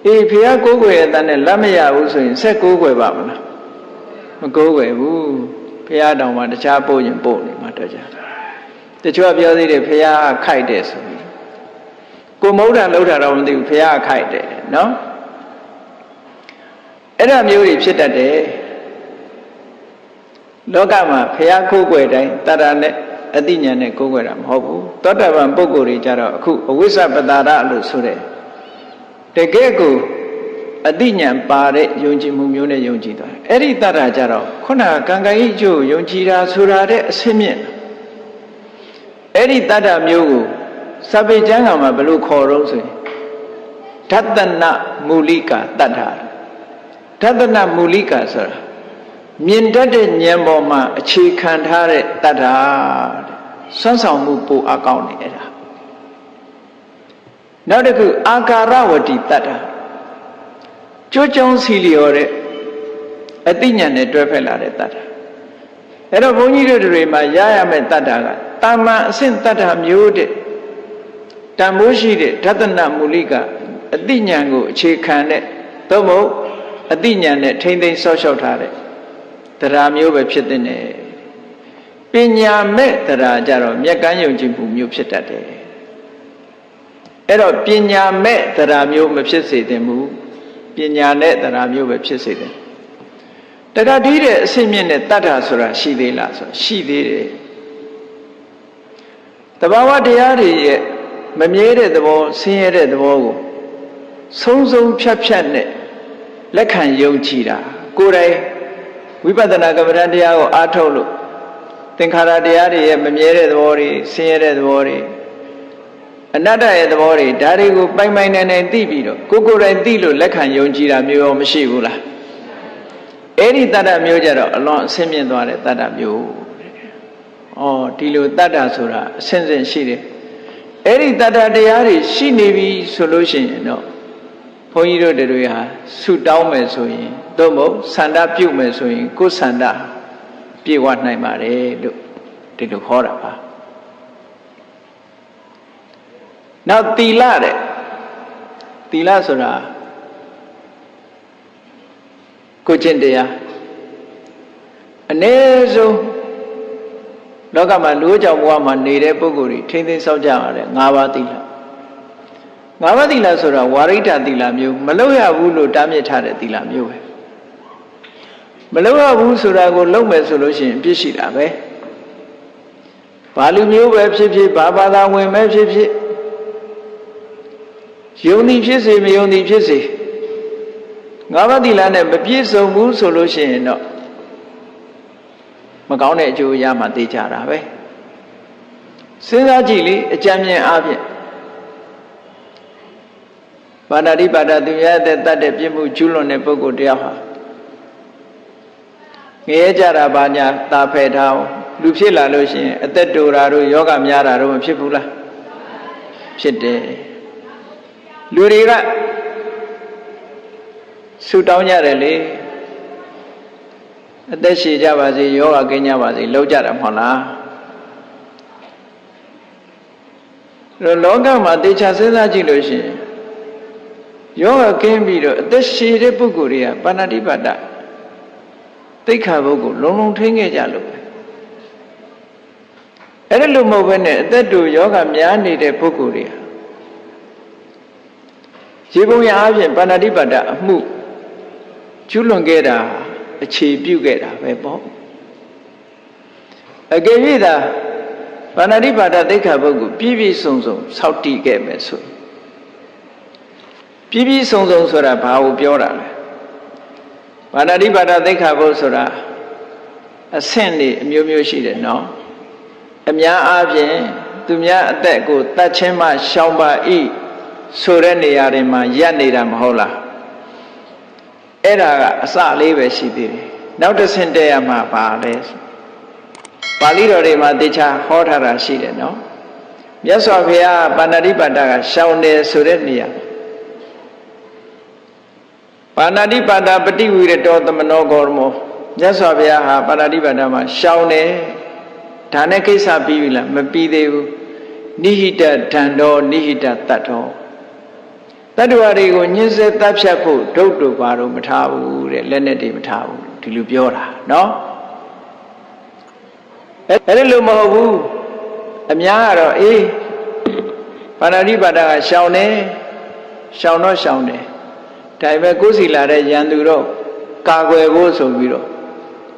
S1: အေးဘုရားကိုးကွယ်ရတဲ့နဲ့လက်မရဘူးဆိုရင်ဆက်ကိုးကွယ်ပါမလားမကိုးကွယ်ဘူးဘုရားတောင်မှတခြားပို့ရင်ပို့နေမှာတော့ကြတချို့ပြောသေးတယ်ဘုရားခိုက်တယ်ဆိုပြီးကိုမௌဒ္ဒလောက်တာတော့မသိဘူးဘုရားခိုက်တယ်နော်အဲ့ဒါမျိုးတွေဖြစ်တတ်တယ်လောကမှာဘုရားကိုးကွယ်တိုင်းတရနဲ့အတိညာနဲ့ကိုးကွယ်တာမဟုတ်ဘူးသောတာပန်ပုဂ္ဂိုလ်တွေကြတော့အခုအဝိဇ္ဇပတာရလို့ဆိုတဲ့တကယ်ကိုအတိညာပါတဲ့ယုံကြည်မှုမျိုးနဲ့ယုံကြည်သွားတယ်အဲ့ဒီတရကြတော့ခုနကကံကံဤကျိုးယုံကြည်တာဆိုတာတဲ့အစင်းမြင့်အဲ့ဒီတရမျိုးကိုစပိကျမ်းကမှာဘယ်လိုခေါ်တော့ဆိုရင်ဓတ္တနမူလိကာတတ္ထာဓတ္တနမူလိကာဆိုတာမြင်တတ်တဲ့ဉာဏ်ပေါ်မှာအခြေခံထားတဲ့တတ္ထာစွမ်းဆောင်မှုပိုအကောင်းနေအဲ့ဒါနောက်တစ်ခုအာကာရဝတိတတ္ထာကြိုးကြောင်းစီလျော်တဲ့အသိဉာဏ်နဲ့တွဲဖက်လာတဲ့တတ္ထာအဲ့တော့ဘုန်းကြီးတို့တွေမှာရရမယ့်တတ္ထာကတာမန်အဆင့်တတ္ထာမျိုးတဲ့တန်ဖိုးရှိတဲ့ဓတ္တနမူလိကအသိဉာဏ်ကိုအခြေခံတဲ့သို့မဟုတ်အသိဉာဏ်နဲ့ထိမ့်သိမ်းဆောက်ရှောက်ထားတဲ့တရားမျိုးပဲဖြစ်တဲ့နဲ့ပညာမဲ့တရားကြတော့မျက်ကမ်းယုံကြည်မှုမျိုးဖြစ်တတ်တယ်အဲ့တော့ပညာမဲ့တရားမျိုးမဖြစ်စေသင့်ဘူးပညာနဲ့တရားမျိုးပဲဖြစ်စေတယ်တရားဒီတဲ့အဆင့်မြင့်တဲ့တတ္ထာဆိုတာရှိသေးလားဆိုရှိသေးတယ်တဘာဝတရားတွေရဲ့မမြဲတဲ့သဘောဆင်းရဲတဲ့သဘောကိုဆုံးဆုံးဖြတ်ဖြတ်နဲ့လက်ခံယုံကြည်တာကိုယ်တိုင်ဝိပဿနာကမ္မဋ္ဌာန်းတရားကိုအားထုတ်လို့သင်္ခါရတရားတွေရဲ့မမြဲတဲ့သဘောတွေဆင်းရဲတဲ့သဘောတွေအနတ္တရဲ့သဘောတွေဒါတွေကိုပိုင်ပိုင်နိုင်နိုင်သိပြီးတော့ကိုယ်တိုင်သိလို့လက်ခံယုံကြည်တာမျိုးရောမရှိဘူးလားအဲ့ဒီတတ္တမျိုးကြတော့အလွန်အဆင့်မြင့်သွားတဲ့တတ္တမျိုးဒီလိုတတ္တဆိုတာအဆင့်ဆင့်ရှိတယ်အဲ့ဒီတတ္တတရားတွေရှိနေပြီဆိုလို့ရှိရင်တော့ဘုန်းကြီးတို့တွေဟာဆုတောင်းမယ်ဆိုရင်သို့မဟုတ်ဆန္ဒပြုမယ်ဆိုရင်ကိုယ်ဆန္ဒပြေဝနိုင်ပါတယ်လို့ဒီလိုခေါ်တာပါနောက်သီလတဲ့သီလဆိုတာကိုကျင့်တရားအ ਨੇ ဆုံးလောကမှာလူကြောင့်ဘဝမှာနေတဲ့ပုဂ္ဂိုလ်တွေထိမ့်သိမ်းစောင့်ကြရတယ်၅ပါးသီလ၅ပါးသီလဆိုတာဝါရိတ္တသီလမျိုးမလုပ်ရဘူးလို့တားမြစ်ထားတဲ့သီလမျိုးပဲမလုပ်ရဘူးဆိုတာကိုလုပ်မယ်ဆိုလို့ရှိရင်ပြစ်ရှိတာပဲဘာလူမျိုးပဲဖြစ်ဖြစ်ဘာဘာသာဝင်ပဲဖြစ်ဖြစ်ယုံသည်ဖြစ်စေမယုံသည်ဖြစ်စေငါးပါးသီလနဲ့မပြည့်စုံဘူးဆိုလို့ရှိရင်တော့မကောင်းတဲ့အကျိုးရမှသိကြတာပဲစဉ်းစားကြည့်လေအကြံဉာဏ်အားဖြင့်ပါဏာတိပါဒသူရတဲ့တတ်တဲ့ပြစ်မှုကျူးလွန်တဲ့ပုဂ္ဂိုလ်တယောက်ဟာငရဲကြတာဘာညာတာဖယ်ထားလူဖြစ်လာလို့ရှိရင်အသက်တူတာတို့ယောဂများတာတို့မဖြစ်ဘူးလားဖြစ်တယ်လူတွေကဆူတောင်းကြတယ်လေအသက်ရှည်ကြပါစေယောဂကင်းကြပါစေလောက်ကြတာမဟုတ်လားလောကမှာတေချာစဉ်းစားကြည့်လို့ရှိရင်ယောဂကင်းပြီးတော့အသက်ရှည်တဲ့ပုဂ္ဂိုလ်တွေကပါဏာတိပါဒသိက္ခာပုဂ္ဂိုလ်လုံးလုံးထိန်းခဲ့ကြလို့အဲ့ဒါလိုမဟုတ်ဘဲနဲ့အသက်တူယောဂများနေတဲ့ပုဂ္ဂိုလ်တွေရေပုံရအပြင်ပါဏာတိပါဒအမှုကျူးလွန်ခဲ့တာအခြေပြုခဲ့တာပဲပေါ့အကယ်၍သာပါဏာတိပါဒသိက္ခာပုဂ္ဂိုလ်ပြည့်ပြည့်စုံစုံစောင့်တည်ခဲ့မယ်ဆိုပြည့်ပြည့်စုံစုံဆိုတာဘာကိုပြောတာလဲပါဏာတိပါဒသိက္ခာပုဂ္ဂိုလ်ဆိုတာအဆင့်တွေအမျိုးမျိုးရှိတယ်နော်အများအားဖြင့်သူများအသက်ကိုတတ်ချင်းမှရှောင်ပါ၏ဆိုတဲ့နေရာတွေမှာရပ်နေတာမဟုတ်လားအဲ့ဒါကအစလေးပဲရှိသေးတယ်နောက်တစ်ဆင့်တည်းရမှာပါလဲ ပါဠိတော်တွေမှာတေချာဟောထားတာရှိတယ်နော်မြတ်စွာဘုရားပါဏာတိပါဒကရှောင်တယ်ဆိုတဲ့နေရာပါဏာတိပါဒပฏิဝိရတောသမနောဂေါရမောမြတ်စွာဘုရားဟာပါဏာတိပါဒမှာရှောင်တယ်ဒါနဲ့ကိစ္စပြီးပြီလားမပြီးသေးဘူးနိဟိတဒန္တောနိဟိတတတ္တောတတ္တဝါတွေကိုညှင်းဆဲတပ်ဖြတ်ဖို့ဒုတ်တို့ဘာလို့မထားဘူးတဲ့လက်နဲ့တွေမထားဘူးဒီလိုပြောတာနော်အဲ့လိုမဟုတ်ဘူးအများကတော့အေးပါဏာတိပါဒကရှောင်တယ်ရှောင်တော့ရှောင်တယ်ဒါပေမဲ့ကိုယ်စီလာတဲ့ရန်သူတော့ကာကွယ်ဖို့ဆိုပြီးတော့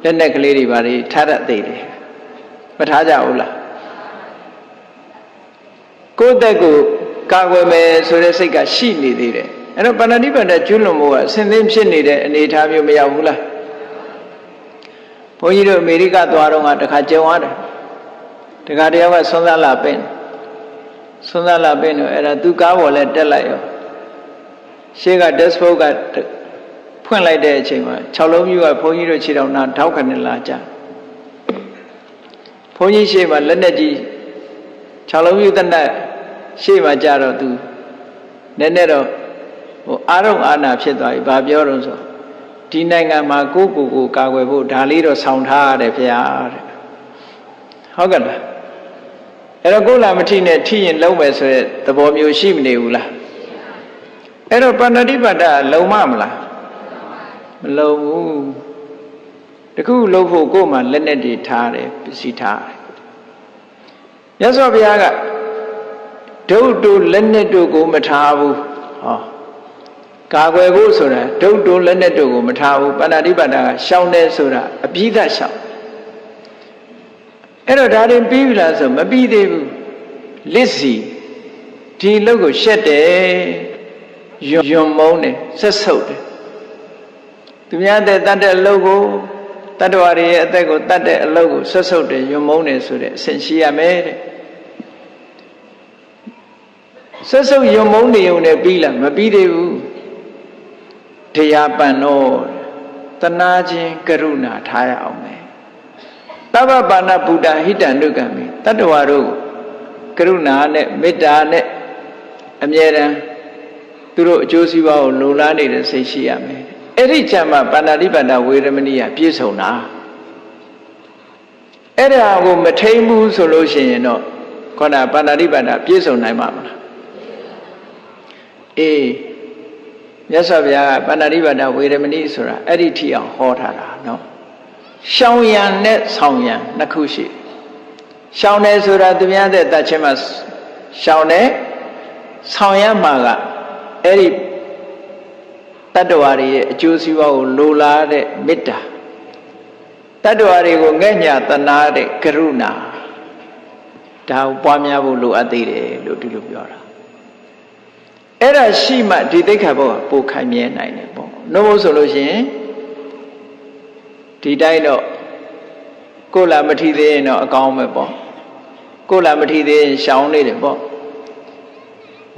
S1: လက်နဲ့ကလေးတွေဘာတွေထားတတ်သေးတယ်မထားကြဘူးလားကိုယ့်တက်ကိုကာကွယ်မယ်ဆိုတဲ့စိတ်ကရှိနေသေးတယ်အဲ့တော့ပါဏာတိပါဒကျွလွန်မှုကအစဉ်သင်းဖြစ်နေတဲ့အနေအထားမျိုးမရောက်ဘူးလားဘုန်းကြီးတို့အမေရိကသွားတော့တခါကြုံရတယ်တခါတယောက်ကဆွမ်းသားလာပင်းတော့အဲ့ဒါသူကားပေါ်လဲတက်လိုက်ရောရှေ့က dashboard ကဖွင့်လိုက်တဲ့အချိန်မှာ6လုံးမျိုးကဘုန်းကြီးတို့ခြေတော်နာထောက်ခနဲ့လာကြဘုန်းကြီးရှေ့မှာလက်နဲ့ကြီး6လုံးမျိုးတနက်ရှေ့မှာကြတော့သူနည်းနည်းတော့ဟိုအာရုံအာနာဖြစ်သွားပြီဘာပြောတော့ဆိုဒီနိုင်ငံမှာကိုကာကွယ်ဖို့ဒါလေးတော့ဆောင်ထားရတယ်ဗျာတဲ့ဟုတ်ကဲ့လားအဲ့တော့ကိုလာမထိနဲ့ထိရင်လုံးမယ်ဆိုတဲ့သဘောမျိုးရှိမနေဘူးလားအဲ့တော့ပါဏာတိပါဒလုံမလားမလုံဘူးတခုလုံးဖို့ကိုယ်မှလက်နဲ့တွေထားတယ်ပစ္စည်းထားတယ်မြတ်စွာဘုရားကဒုတ်တို့လက်နဲ့တို့ကိုမထားဘူးဟောကာကွယ်ဖို့ဆိုတာဒုတ်တို့လက်နဲ့တို့ကိုမထားဘူးပါဏာတိပါဒကရှောင်တယ်ဆိုတာအပြီးသတ်ရှောင်အဲ့တော့ဒါရင်ပြီးပြီလားဆိုမပြီးသေးဘူးလစ်စီဒီလောက်ကိုရှက်တယ်ယွံမုန်းတယ်ဆက်ဆုပ်တယ်သူများတဲ့တတ်တဲ့အလုပ်ကိုတတ္တဝါတွေရဲ့အသက်ကိုတတ်တဲ့အလုပ်ကိုဆက်ဆုပ်တယ်ယွံမုန်းတယ်ဆိုတဲ့အဆင့်ရှိရမယ်တဲ့ဆက်ဆုပ်ယွံမုန်းနေုံနဲ့ပြီးလားမပြီးသေးဘူးတရားပန်တော့တနာခြင်းကရုဏာထားရအောင်မယ်သဗ္ဗပါဏဗုဒ္ဓဟိတံဒုက္ကမိတတ္တဝါတို့ကရုဏာနဲ့မေတ္တာနဲ့အမြဲတမ်းသူတို့အကျိုးစီးပွားကိုလိုလားနေတဲ့စိတ်ရှိရမယ်အဲ့ဒီကြမှာပါဏာတိပါဒဝေရမဏိယပြည့်စုံတာအဲ့ဒါကိုမထိန်ဘူးဆိုလို့ရှိရင်တော့ခေါင်းပါဏာတိပါဒပြည့်စုံနိုင်မှာမလားအေးမြတ်စွာဘုရားကပါဏာတိပါဒဝေရမဏိဆိုတာအဲ့ဒီထိအောင်ဟောထားတာနော်ရှောင်ရံနဲ့ဆောင်ရံနှစ်ခုရှိရှောင်တယ်ဆိုတာသူများတဲ့တတ်ချင်းမှာရှောင်တယ်ဆောင်ရံမှာကအဲ့ဒီတတ္တဝါတွေရဲ့အကျိုးစီးပွားကိုလိုလားတဲ့မေတ္တာတတ္တဝါတွေကိုငဲ့ညာသနာတဲ့ကရုဏာဒါကိုပွားများဖို့လိုအပ်သေးတယ်လို့ဒီလိုပြောတာအဲ့ဒါရှိမှဒီသိက္ခာပုဒ်ကပိုခိုင်မြဲနိုင်တယ်ပေါ့နှုတ်မို့ဆိုလို့ရှိရင်ဒီတိုင်းတော့ကိုယ်လာမထီသေးရင်တော့အကောင်းပဲပေါ့ကိုယ်လာမထီသေးရင်ရှောင်နေတယ်ပေါ့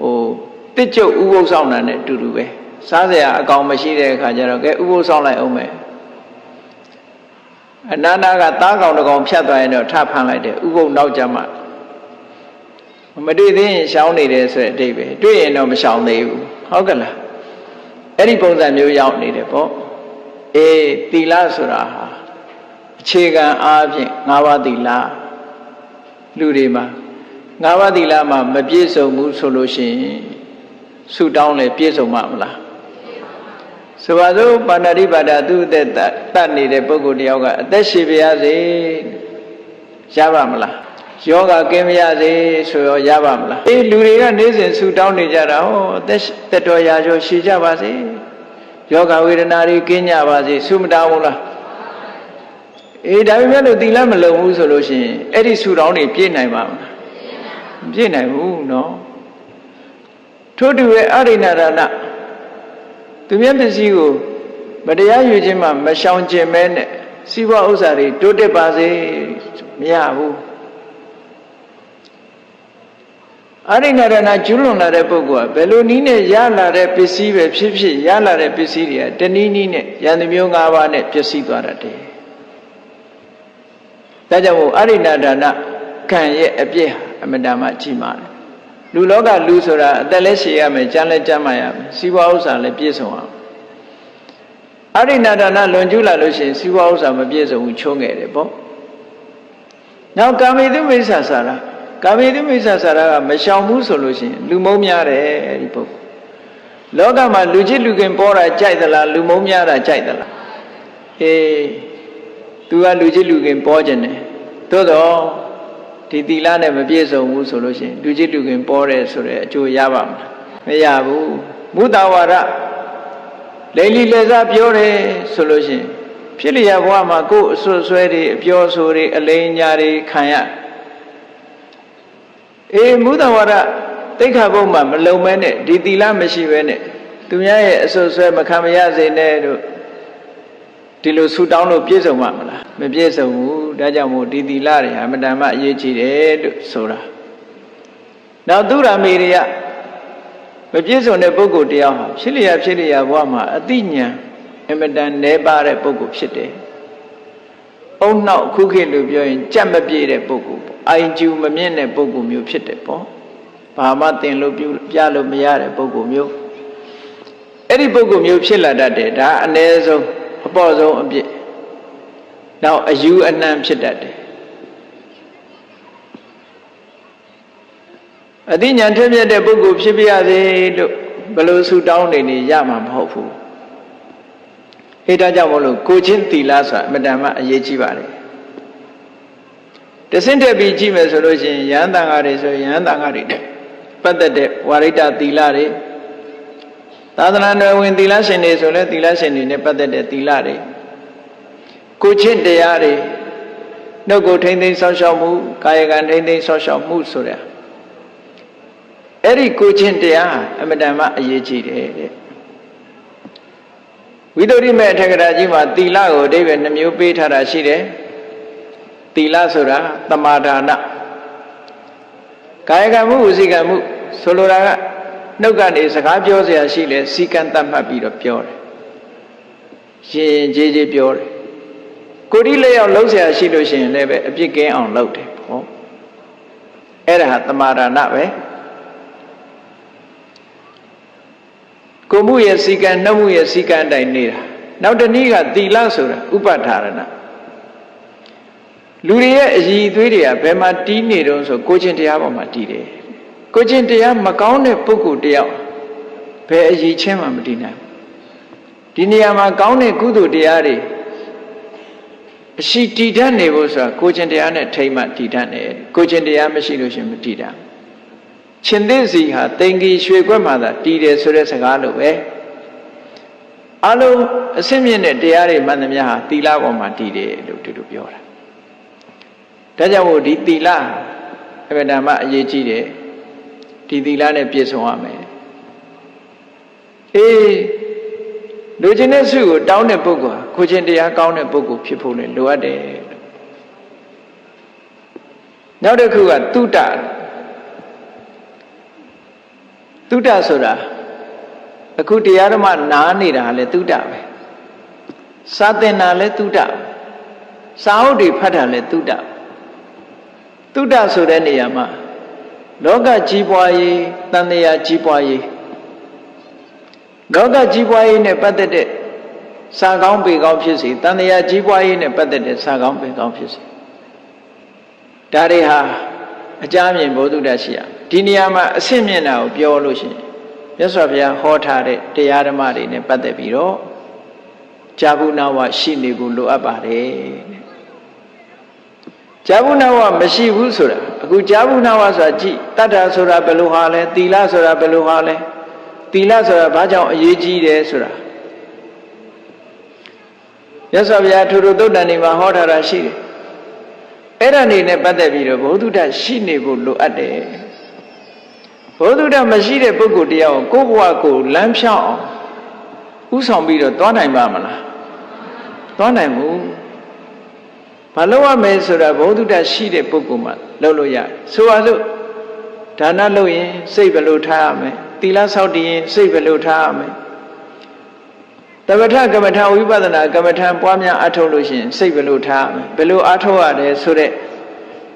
S1: ဟိုတစ်ကျုပ်ဥပုသ်ဆောင်တာနဲ့အတူတူပဲစားစရာအကောင်မရှိတဲ့အခါကျတော့ကဲဥပုသ်ဆောင်လိုက်အောင်မယ်အနာနာကသားကောင်တစ်ကောင်ဖြတ်သွားရင်တော့ထဖမ်းလိုက်တယ်ဥပုသ်နောက်ကြမှာမတွေ့သေးရင်ရှောင်နေတယ်ဆိုတဲ့အဓိပ္ပာယ်တွေ့ရင်တော့မရှောင်သေးဘူးဟုတ်ကဲ့လားအဲ့ဒီပုံစံမျိုးရောက်နေတယ်ပေါ့အေးသီလဆိုတာဟာအခြေခံအားဖြင့်၅ပါးသီလလူတွေမှာ၅ပါးသီလမှာမပြည့်စုံဘူးဆိုလို့ရှိရင်ဆုတောင်းလဲပြည့်စုံမှာမလားဆိုပါစို့ပါဏာတိပါဒသူ့အသက်တတ်နေတဲ့ပုဂ္ဂိုလ်တယောက်ကအသက်ရှည်ပါစေရပါမလားယောဂကင်းမရစေဆိုရောရပါမလားအေးလူတွေကနေ့စဉ်ဆုတောင်းနေကြတာဟောအသက်တော်ရာကျော်ရှည်ကြပါစေယောဂဝေဒနာတွေကင်းကြပါစေဆုမတောင်းဘူးလားအေးဒါပေမဲ့လို့သီလမလုံဘူးဆိုလို့ရှိရင်အဲ့ဒီဆုတောင်းတွေပြည့်နိုင်ပါမလားမပြည့်နိုင်ဘူးနော်ထို့တူရဲ့အရိဏရဏသူမြတ်ပစ္စည်းကိုမတရားယူခြင်းမှမရှောင်ကျင်မဲနဲ့စီးပွားဥစ္စာတွေတိုးတက်ပါစေမရဘူးအရိဏရဏကျွလွန်လာတဲ့ပုဂ္ဂိုလ်ကဘယ်လိုနည်းနဲ့ရလာတဲ့ပစ္စည်းပဲဖြစ်ဖြစ်ရလာတဲ့ပစ္စည်းတွေကတနည်းနည်းနဲ့ယန္တမျိုး၅ပါးနဲ့ပျက်စီးသွားတတ်တယ် ဒါကြောင့်မို့အရိဏဒါနကံရဲ့အပြည့်အမတန်မှကြီးမားတယ်လူလောကလူဆိုတာအသက်လည်းရှည်ရမယ်ကျမ်းလည်းကျမ်းမာရမယ်စီးပွားဥစ္စာလည်းပြည့်စုံအောင်အရိဏဒါနလွန်ကျူးလာလို့ရှိရင်စီးပွားဥစ္စာမပြည့်စုံဘူးချိုးငယ်တယ်ပေါ့နောက်ကာမိတုမိစ္ဆာစာရကာမိတုမိစ္ဆာစာရကမရှောင်ဘူးဆိုလို့ရှိရင်လူမုန်းများတယ်ဒီပုဂ္ဂိုလ်လောကမှာလူချစ်လူခင်ပေါ်တာကြိုက်သလားလူမုန်းများတာကြိုက်သလားသူကလူချစ်လူခင်ပေါ်ခြင်းတယ်သို့တော့ဒီသီလနဲ့မပြည့်စုံဘူးဆိုလို့ရှိရင်လူချစ်လူခင်ပေါ်တယ်ဆိုတဲ့အကျိုးရပါမလားမရဘူးမုဒ္ဒဝါဒလိလိလေစားပြောတယ်ဆိုလို့ရှိရင်ဖြစ်လျက်ဘဝမှာကိုယ်အဆွဆွဲတွေအပြောဆိုတွေအလိမ်ညာတွေခံရမုဒ္ဒဝါဒတိခါဘုံမှာမလုံမဲနဲ့ဒီသီလမရှိပဲနဲ့သူများရဲ့အဆွဆွဲမခံမရစေနဲ့တို့ဒီလိုဆူတောင်းလို့ပြည့်စုံမှာမလားမပြည့်စုံဘူးဒါကြောင့်မို့ဒီသီလတွေဟာမတန်မှအရေးကြီးတယ်လို့ဆိုတာနောက်သူရမေရိယမပြည့်စုံတဲ့ပုဂ္ဂိုလ်တရားဟာဖြစ်လျက်ဘဝမှာအသိဉာဏ်အမတန်နည်းပါးတဲ့ပုဂ္ဂိုလ်ဖြစ်တယ်။အုံနောက်ခုခေတ်လို့ပြောရင်ကြက်မပြေတဲ့ပုဂ္ဂိုလ်ပေါ့။အိုင်ကျူမမြင့်တဲ့ပုဂ္ဂိုလ်မျိုးဖြစ်တယ်ပေါ့။ဘာမှသင်လို့ပြလို့မရတဲ့ပုဂ္ဂိုလ်မျိုး။အဲ့ဒီပုဂ္ဂိုလ်မျိုးဖြစ်လာတတ်တယ်ဒါအ ਨੇ ဆုံးအပေါ်ဆုံးအပြစ်။နောက်အယူအနှံဖြစ်တတ်တယ်။အသိဉာဏ်ထက်မြက်တဲ့ပုဂ္ဂိုလ်ဖြစ်ပြရစေလို့ဘယ်လိုဆူတောင်းနေရမှာမဟုတ်ဘူးဒါကြောင့်မို့လို့ကိုချင်းသီလဆိုတာအမတန်မှအရေးကြီးပါတယ်တဆင့်တက်ပြီးကြည့်မယ်ဆိုလို့ရှိရင်ယဟန်တန်ဃာတွေဆိုယဟန်တန်ဃာတွေပတ်သက်တဲ့ဝါရိတသီလတွေသာသနာ့တော်ဝင်သီလရှင်တွေဆိုလဲသီလရှင်တွေနဲ့ပတ်သက်တဲ့သီလတွေကိုချင်းတရားတွေနှုတ်ကိုထိမ့်သိမ်းဆောက်ရှောက်မှုကာယကံထိမ့်သိမ်းဆောက်ရှောက်မှုဆိုတဲ့အဲ့ဒီကိုချင်းတရားအမတန်မှအရေးကြီးတယ်တဲ့ဝိသုဒ္ဓိမေအထက်ကရာကြီးမှာသီလကိုအဓိပ္ပာယ်နှမျိုးပေးထားတာရှိတယ်သီလဆိုတာသမာဒါနကာယကံမှုဝစီကံမှုဆိုလိုတာကနှုတ်ကနေစကားပြောเสียရှိလဲစီကံတတ်မှတ်ပြီးတော့ပြောတယ်ရင်ကြေးကြေးပြောတယ်ကိုယ်ဒီလက်ရောက်လုံးเสียရှိလို့ရှိရင်လည်းပဲအပြစ်ကင်းအောင်လုပ်တယ်ဟောအဲ့ဒါဟာသမာဒါနပဲကိုမှုရဲ့စီကံနှုတ်မှုရဲ့စီကံအတိုင်းနေတာနောက်တနည်းကသီလဆိုတာဥပထာရဏလူတွေရဲ့အည်အသွေးတွေကဘယ်မှာတီးနေတုံးဆိုကိုချင်းတရားပေါ်မှာတီးတယ်ကိုချင်းတရားမကောင်းတဲ့ပုဂ္ဂိုလ်တယောက်ဘယ်အည်ချင်းမှမတီးနိုင်ဒီနေရာမှာကောင်းတဲ့ကုသိုလ်တရားတွေအရှိတည်တတ်နေဖို့ဆိုတာကိုချင်းတရားနဲ့ထိမ့်မှတည်တတ်တယ်ကိုချင်းတရားမရှိလို့ရှင်မတည်တတ်ရှင်သိစီဟာတိန်ကြီးရွှေခွက်မှာသာတည်တယ်ဆိုတဲ့စကားလိုပဲအလုံးအစင်းမြင့်တဲ့တရားတွေမှန်သမျှဟာသီလပေါ်မှာတည်တယ်လို့ဒီလိုပြောတာဒါကြောင့်မို့ဒီသီလအမှန်တမ်းအရေးကြီးတယ်ဒီသီလနဲ့ပြည့်စုံရမယ်လူချင်းတဲ့စုကိုတောင်းတဲ့ပုဂ္ဂိုလ်ဟာကိုချင်းတရားကောင်းတဲ့ပုဂ္ဂိုလ်ဖြစ်ဖို့လည်းလိုအပ်တယ်နောက်တစ်ခုကတုတ္တဆိုတာအခုတရားဓမ္မနားနေတာလည်းတုတ္တပဲစာသင်တာလည်းတုတ္တစာအုပ်တွေဖတ်တာလည်းတုတ္တဆိုတဲ့နေရာမှာလောကကြီးပွားရေးတန်တရားကြီးပွားရေးလောကကြီးပွားရေးနဲ့ပတ်သက်တဲ့စာကောင်းပေကောင်းဖြစ်စေတန်တရားကြီးပွားရေးနဲ့ပတ်သက်တဲ့စာကောင်းပေကောင်းဖြစ်စေဒါတွေဟာအကြမြင်ဘုဒ္ဓရှိရဒီနေရာမှာအဆင့်မြင့်တာကိုပြောလို့ရှိရင်မြတ်စွာဘုရားဟောထားတဲ့တရားဓမ္မတွေနဲ့ပတ်သက်ပြီးတော့ကြာဘူးနာဝရှိနေဖို့လိုအပ်ပါတယ်ကြာဘူးနာဝမရှိဘူးဆိုတာအခုကြာဘူးနာဝဆိုတာကြည့်တတ္ထာဆိုတာဘယ်လိုဟာလဲသီလဆိုတာဘယ်လိုဟာလဲသီလဆိုတာဘာကြောင့်အရေးကြီးတယ်ဆိုတာမြတ်စွာဘုရားထိုသုတ်တန်တွေမှာဟောထားတာရှိတယ်အဲ့ဒါနေနဲ့ပတ်သက်ပြီးတော့ဘုဒ္ဓရှိနေဖို့လိုအပ်တယ်ဘုဒ္ဓမရှိတဲ့ပုဂ္ဂိုလ်တရားကိုကိုယ့်ဘဝကိုလမ်းဖြောင်းအောင်ဥဆောင်ပြီးတော့သွားနိုင်ပါမလားသွားနိုင်ဘူးမလုပ်ရမယ်ဆိုတာဘုဒ္ဓရှိတဲ့ပုဂ္ဂိုလ်မှလုပ်လို့ရတယ်ဆိုပါစို့ဒါနလုပ်ရင်စိတ်ဘယ်လိုထားရမလဲသီလဆောက်တည်ရင်စိတ်ဘယ်လိုထားရမလဲ သမထကမ္မထာဝိပဿနာကမ္မထာပွားများအထောက်လို့ရှိရင်စိတ်ဘယ်လိုထားဘယ်လိုအထောက်ရတယ်ဆိုတဲ့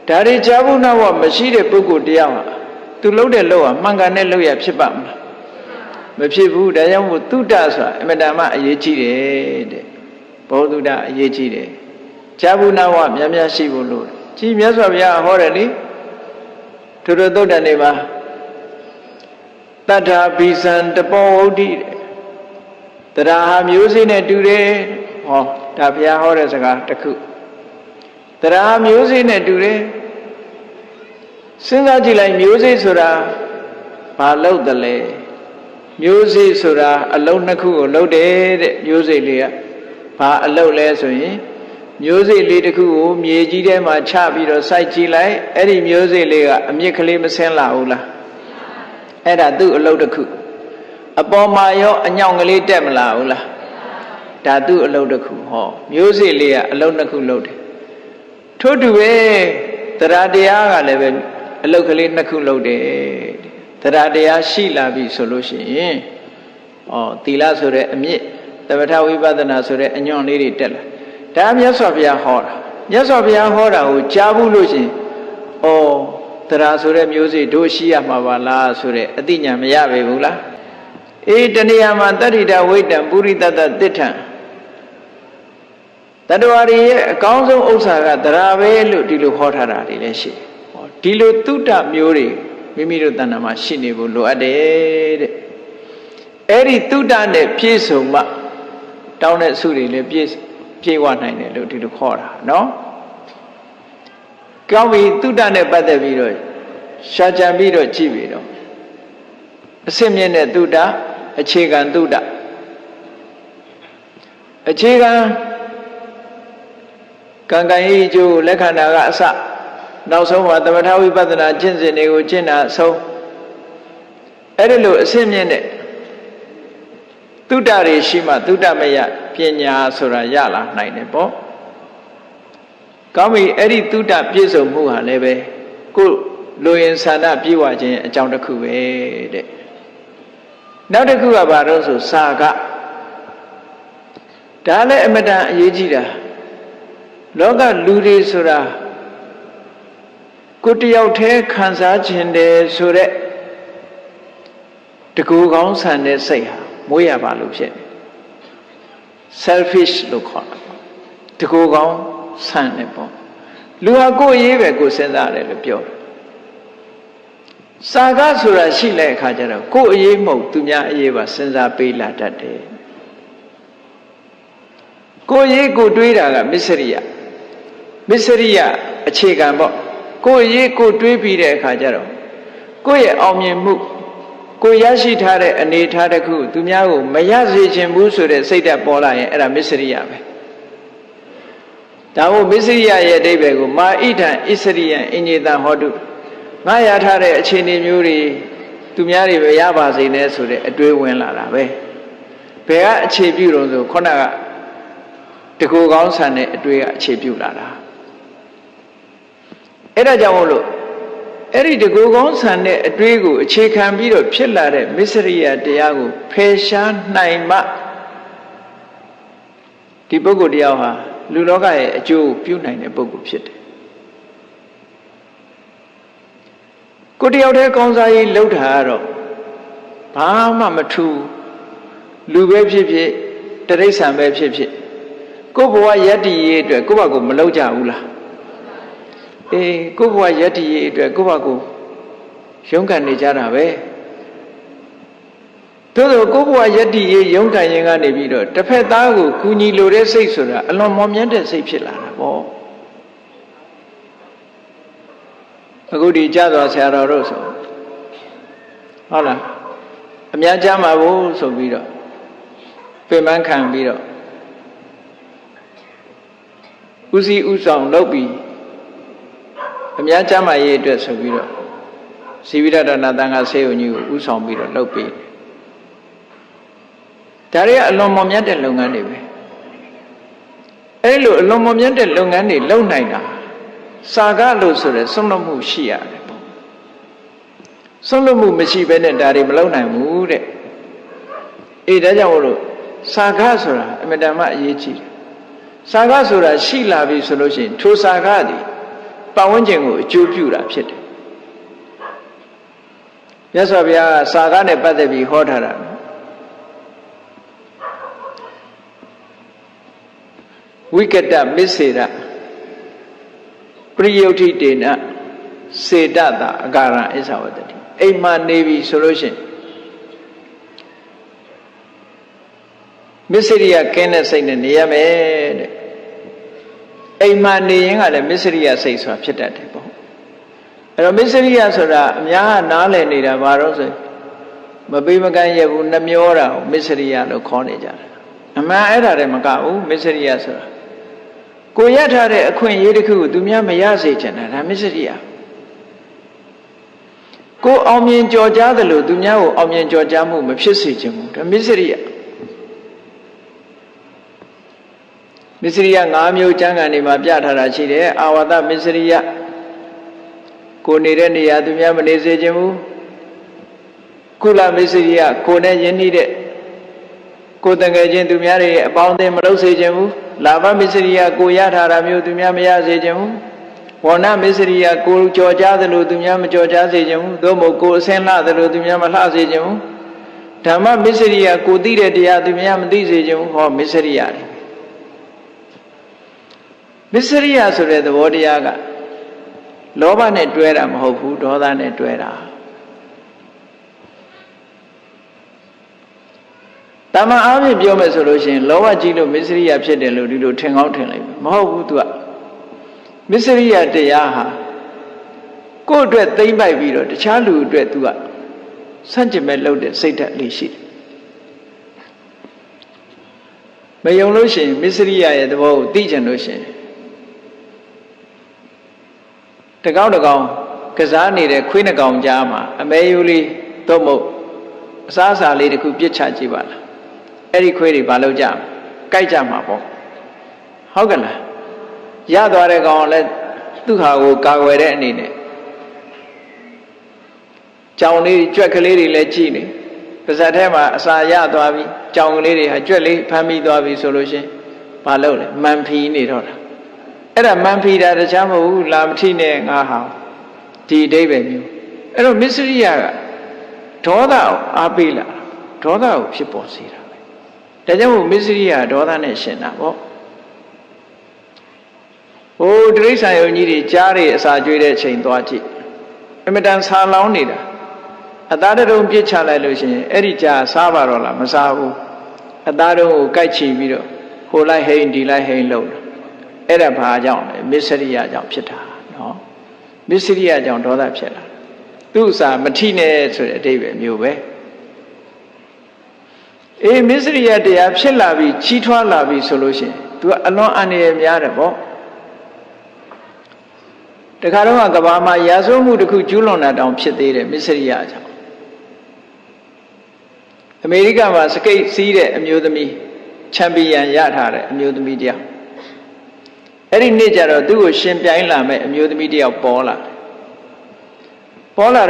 S1: ဒါတွေကြားဖို့နောက်ဝမရှိတဲ့ပုဂ္ဂိုလ်တရားဟာသူလှုပ်တဲ့လှုပ်ဟာမှန်ကန်တဲ့လှုပ်ရဖြစ်ပါမလားမဖြစ်ဘူးဒါကြောင့်မို့သုတ္တဆိုတာအမတ္တမအရေးကြီးတယ်တဲ့ဘောဓုတ္တအရေးကြီးတယ်ကြားဖို့နောက်ဝများများရှိဖို့လို့ကြီးမြတ်စွာဘုရားဟောတယ်လေထို့သုတ္တန်တွေမှာတတ္ထာဘိဇံတပောဝုဒ္ဓိတရားဟာမျိုးစေ့နဲ့တူတယ်ဟောဒါဘုရားဟောတဲ့စကားတစ်ခုတရားမျိုးစေ့နဲ့တူတယ်စဉ်းစားကြည့်လိုက်မျိုးစေ့ဆိုတာဘာလို့တလဲမျိုးစေ့ဆိုတာအလုံးနှစ်ခုကိုလုပ်တယ်တဲ့မျိုးစေ့လေးကဘာအလုပ်လဲဆိုရင်မျိုးစေ့လေးတစ်ခုကိုမြေကြီးထဲမှာချပြီးတော့စိုက်ကြည့်လိုက်အဲ့ဒီမျိုးစေ့လေးကအမြင့်ကလေးမဆင်းလာဘူးလားအဲ့ဒါသူ့အလုပ်တစ်ခုအပေါ်မှာရောအညောင်ကလေးတက်မလာဘူးလားဒါသူ့အလုပ်တစ်ခုဟောမျိုးစေ့လေးကအလုပ်နှစ်ခုလုပ်တယ်ထို့တူပဲတရားတရားကလည်းပဲအလုပ်ကလေးနှစ်ခုလုပ်တယ်တရားတရားရှိလာပြီဆိုလို့ရှိရင်သီလဆိုတဲ့အမြင့်သမထဝိပဿနာဆိုတဲ့အညွန့်လေးတွေတက်လာဒါမြတ်စွာဘုရားဟောတာမြတ်စွာဘုရားဟောတာကိုကြားဘူးလို့ရှိရင်တရားဆိုတဲ့မျိုးစေ့တို့ရှိရမှာပါလားဆိုတဲ့အသိဉာဏ်မရပေဘူးလားတဏှာမှာတတ္တိတဝိတ္တံပုရိသတ္တသစ္ထံတတ္တဝါတွေရဲ့အကောင်းဆုံးဥစ္စာကတရားပဲလို့ဒီလိုဟောထားတာတွေလည်းရှိဒီလိုသုတ္တမျိုးတွေမိမိတို့တဏ္ဍာမှာရှိနေဖို့လိုအပ်တယ်တဲ့အဲ့ဒီသုတ္တနဲ့ပြည့်စုံမှတောင်းတဲ့ဆုတွေလည်းပြေဝနိုင်တယ်လို့ဒီလိုခေါ်တာနော်ကောင်းပြီသုတ္တနဲ့ပတ်သက်ပြီးတော့ရှားကြံပြီးတော့ကြည့်ပြီးတော့အစစ်မြင့်တဲ့သုတ္တအခြေခံသုတ္တအခြေခံကံကံဤအကျိုးလက်ခဏာကအစနောက်ဆုံးမှာသမထဝိပဿနာကျင့်စဉ်တွေကိုကျင့်တာအဆုံးအဲ့ဒီလိုအစစ်မြင့်တဲ့သုတ္တတွေရှိမှသုတ္တမယပညာဆိုတာရလာနိုင်တယ်ပေါ့ကောင်းပြီအဲ့ဒီသုတ္တပြည့်စုံမှုဟာလည်းပဲကိုလိုရင်ဆန္ဒပြေဝခြင်းအကြောင်းတစ်ခုပဲတဲ့နောက်တစ်ခုကဘာလို့ဆိုစာကဒါလည်းအမတန်အရေးကြီးတာလောကလူတွေဆိုတာကိုတယောက်တည်းခံစားခြင်းတယ်ဆိုတဲ့တကူကောင်းဆန်တဲ့စိတ်ဟာမွေးရပါလို့ဖြစ်တယ် selfish လို့ခေါ်တာတကူကောင်းဆန်တယ်ပေါ့လူဟာကိုယ်အရေးပဲကိုယ်စဉ်းစားတယ်လို့ပြောတယ်စာကဆိုတာရှိတဲ့အခါကျတော့ကိုယ်အရေးမဟုတ်သူများအရေးပါစဉ်းစားပေးလာတတ်တယ်ကိုယ်ရေးကိုတွေးတာကမစ္စရိယအခြေခံပေါ့ကိုယ်ရေးကိုတွေးပြီးတဲ့အခါကျတော့ကိုယ့်ရဲ့အောင်မြင်မှုကိုရရှိထားတဲ့အနေထားတစ်ခုသူများကိုမရစေခြင်းဘူးဆိုတဲ့စိတ်ဓာတ်ပေါ်လာရင်အဲ့ဒါမစ္စရိယပဲဒါမို့မစ္စရိယရဲ့အဓိပ္ပာယ်ကိုမာဣဒံဣစရိယံအညေတံဟောတုငါရထားတဲ့အခြေအနေမျိုးတွေသူများတွေပဲရပါစေနဲ့ဆိုတဲ့အတွေးဝင်လာတာပဲဘယ်ကအခြေပြုတော့ဆိုခုနကတကူကောင်းဆန်တဲ့အတွေးကအခြေပြုလာတာအဲ့ဒါကြောင့်မို့လို့အဲ့ဒီတကူကောင်းဆန်တဲ့အတွေးကိုအခြေခံပြီးတော့ဖြစ်လာတဲ့မစ္စရိယတရားကိုဖယ်ရှားနိုင်မှဒီပုဂ္ဂိုလ်တရားဟာလူလောကရဲ့အကျိုးပြုနိုင်တဲ့ပုဂ္ဂိုလ်ဖြစ်တယ်ကိုတယောက်တည်းကောင်းစားရေးလှုပ်တာကတော့ဘာမှမထူးလူပဲဖြစ်ဖြစ်တိရစ္ဆာန်ပဲဖြစ်ဖြစ်ကိုယ့်ဘဝယတ္တိရေးအတွက်ကိုယ့်ဘာကိုမလုပ်ကြဘူးလားကိုယ့်ဘဝယတ္တိရေးအတွက်ကိုယ့်ဘာကိုရုန်းကန်နေကြတာပဲသို့သောကိုယ့်ဘဝယတ္တိရေးရုန်းကန်ရင်ကနေပြီးတော့တစ်ဖက်သားကိုကူညီလိုတဲ့စိတ်ဆိုတာအလွန်မော်မြတ်တဲ့စိတ်ဖြစ်လာတာပေါ့အခုဒီကြသွားဆရာတော်တို့ဆိုဟုတ်လားအများကြမှာဘူးဆိုပြီးတော့ပြင်ပန်းခံပြီးတော့ဥစည်းဥဆောင်လုပ်ပြီးအများကြမှာရေးအတွက်ဆိုပြီးတော့ဇီဝိရတနာတန်ခါဆေးုံကြီးကိုဥဆောင်ပြီးတော့လုပ်ပြီးဒါတွေကအလွန်မော်မြတ်တဲ့လုပ်ငန်းတွေပဲအဲ့လိုအလွန်မော်မြတ်တဲ့လုပ်ငန်းတွေလုပ်နိုင်တာစာကလို့ဆိုရဲဆုံးလို့မှုရှိရတယ်ပေါ့ဆုံးလို့မှုမရှိဘဲနဲ့ဒါတွေမလုပ်နိုင်ဘူးတဲ့ဒါကြောင့်မို့လို့ စာကဆိုတာအမြဲတမ်းအရေးကြီးတယ်စာကဆိုတာရှိလာပြီဆိုလို့ရှိရင်ထိုစာကသည်ပတ်ဝန်းကျင်ကိုအကျိုးပြုတာဖြစ်တယ်မြတ်စွာဘုရားကစာကနဲ့ပတ်သက်ပြီးဟောထားတာဝိကတမစ္စေရပရိယုဋ္ဌိတေနစေတတအကာရံအစ္ဆဝတ္တိအိမ်မှာနေပြီဆိုလို့ရှိရင်မစ္စရိယကင်းတဲ့စိတ်နဲ့နေရမယ်တဲ့အိမ်မှာနေရင်ကလည်းမစ္စရိယစိတ်ဆိုတာဖြစ်တတ်တယ်ပေါ့အဲ့တော့မစ္စရိယဆိုတာအများကနားလည်နေတာဘာလို့ဆိုမပေးမကမ်းရဘူးနှမျောတာကိုမစ္စရိယလို့ခေါ်နေကြတယ်အမှန်အဲ့ဒါတည်းမကဘူးမစ္စရိယဆိုတာကိုရထားတဲ့အခွင့်အရေးတစ်ခုကိုသူများမရစေချင်တာဒါမစ္စရိယကိုအောင်မြင်ကြော်ကြားတယ်လို့သူများကိုအောင်မြင်ကြော်ကြားမှုမဖြစ်စေချင်ဘူးဒါမစ္စရိယမစ္စရိယ၅မျိုးကျမ်းဂန်တွေမှာပြထားတာရှိတယ်အာဝါဒမစ္စရိယကိုနေတဲ့နေရာသူများမနေစေချင်ဘူးကုလမစ္စရိယကိုနဲ့ယဉ်နှီးတဲ့ကိုတငယ်ချင်းသူများတွေအပေါင်းအသင်းမလုပ်စေချင်ဘူးလာဘမစ္စရိယကိုရထားတာမျိုးသူများမရစေချင်ဘူးဝဏမစ္စရိယကိုကြော်ကြားသလိုသူများမကြော်ကြားစေချင်ဘူးသို့မဟုတ်ကိုအစင်းလှသလိုသူများမလှစေချင်ဘူးဓမ္မမစ္စရိယကိုသိတဲ့တရားသူများမသိစေချင်ဘူးဟောမစ္စရိယတွေမစ္စရိယဆိုတဲ့သဘောတရားကလောဘနဲ့တွဲတာမဟုတ်ဘူးဒေါသနဲ့တွဲတာတမန်အားဖြင့်ပြောမယ်ဆိုလို့ရှိရင်လောဘကြီးလို့မစ္စရိယဖြစ်တယ်လို့ဒီလိုထင်ကောင်းထင်လိုက်မဟုတ်ဘူးသူကမစ္စရိယတရားဟာကိုယ့်အတွက်သိမ့်ပိုက်ပြီးတော့တခြားလူအတွက်သူကဆန့်ကျင်မဲ့လုပ်တဲ့စိတ်ဓာတ်လေးရှိတယ်မယုံလို့ရှိရင်မစ္စရိယရဲ့သဘောကိုသိချင်လို့ရှိရင်တကောင်းကစားနေတဲ့ခွေးနှကောင်ကြားမှာအမဲယိုးလေးသို့မဟုတ်အစားအစာလေးတစ်ခုပြစ်ချကြည့်ပါလားအဲ့ဒီခွေးတွေဘာလုပ်ကြမလဲကြိုက်ကြမှာပေါ့ဟုတ်ကလားရသွားတဲ့ကောင်လည်းသူ့ဟာကိုကာကွယ်တဲ့အနေနဲ့ကြောင်လေးကြွက်ကလေးတွေလည်းကြည့်နေပါဇက်ထဲမှာအစာရသွားပြီကြောင်ကလေးတွေဟာကြွက်လေးဖမ်းပြီးသွားပြီဆိုလို့ရှင်ဘာလုပ်လဲမန်ဖီနေတော့တာအဲ့ဒါမန်ဖီတာတခြားမဟုတ်ဘူးလာမထိနဲ့ငါဟာဒီအဓိပ္ပာယ်မျိုးအဲ့တော့မစ္စရိယကဒေါသကိုအားပေးလာဒေါသကိုဖြစ်ပေါ်စေတာပဲဒါကြောင့်မို့မစ္စရိယဒေါသနဲ့ရှင်တာပေါ့ဟိုတိရစ္ဆာန်ယုံကြီးတွေကြားတွေအစာကျွေးတဲ့အချိန်သွားကြည့်အမတန်ဆာလောင်းနေတာအသားတုံးပြစ်ချလိုက်လို့ရှိရင်အဲ့ဒီကြားစားပါတော့လားမစားဘူးအသားတုံးကိုကိုက်ချီပြီးတော့ဟိုလိုက်ဟိန်ဒီလိုက်ဟိန်လုပ်တယ်အဲ့ဒါဘာကြောင့်လဲမစ္စရိယကြောင့်ဖြစ်တာနော်မစ္စရိယကြောင့်ဒေါသဖြစ်လာသူ့ဥစားမထိနဲ့ဆိုတဲ့အဓိပ္ပာယ်မျိုးပဲအေးမစ္စရိယတရားဖြစ်လာပြီးကြီးထွားလာပြီးဆိုလို့ရှိရင် तू အလွန်အန္တရာယ်များတယ်ပေါ့တခါတော့ကဘာမှာရာဇဝမှုတစ်ခုကျူးလွန်တာတောင်ဖြစ်သေးတယ်မစ္စရိယကြောင့်အမေရိကမှာစကိတ်စီးတဲ့အမျိုးသမီးချန်ပီယံရထားတဲ့အမျိုးသမီးတယောက်အဲ့ဒီနေ့ကျတော့သူ့ကိုရှင်ပြိုင်းလာမဲ့အမျိုးသမီးတယောက်ပေါ်လာ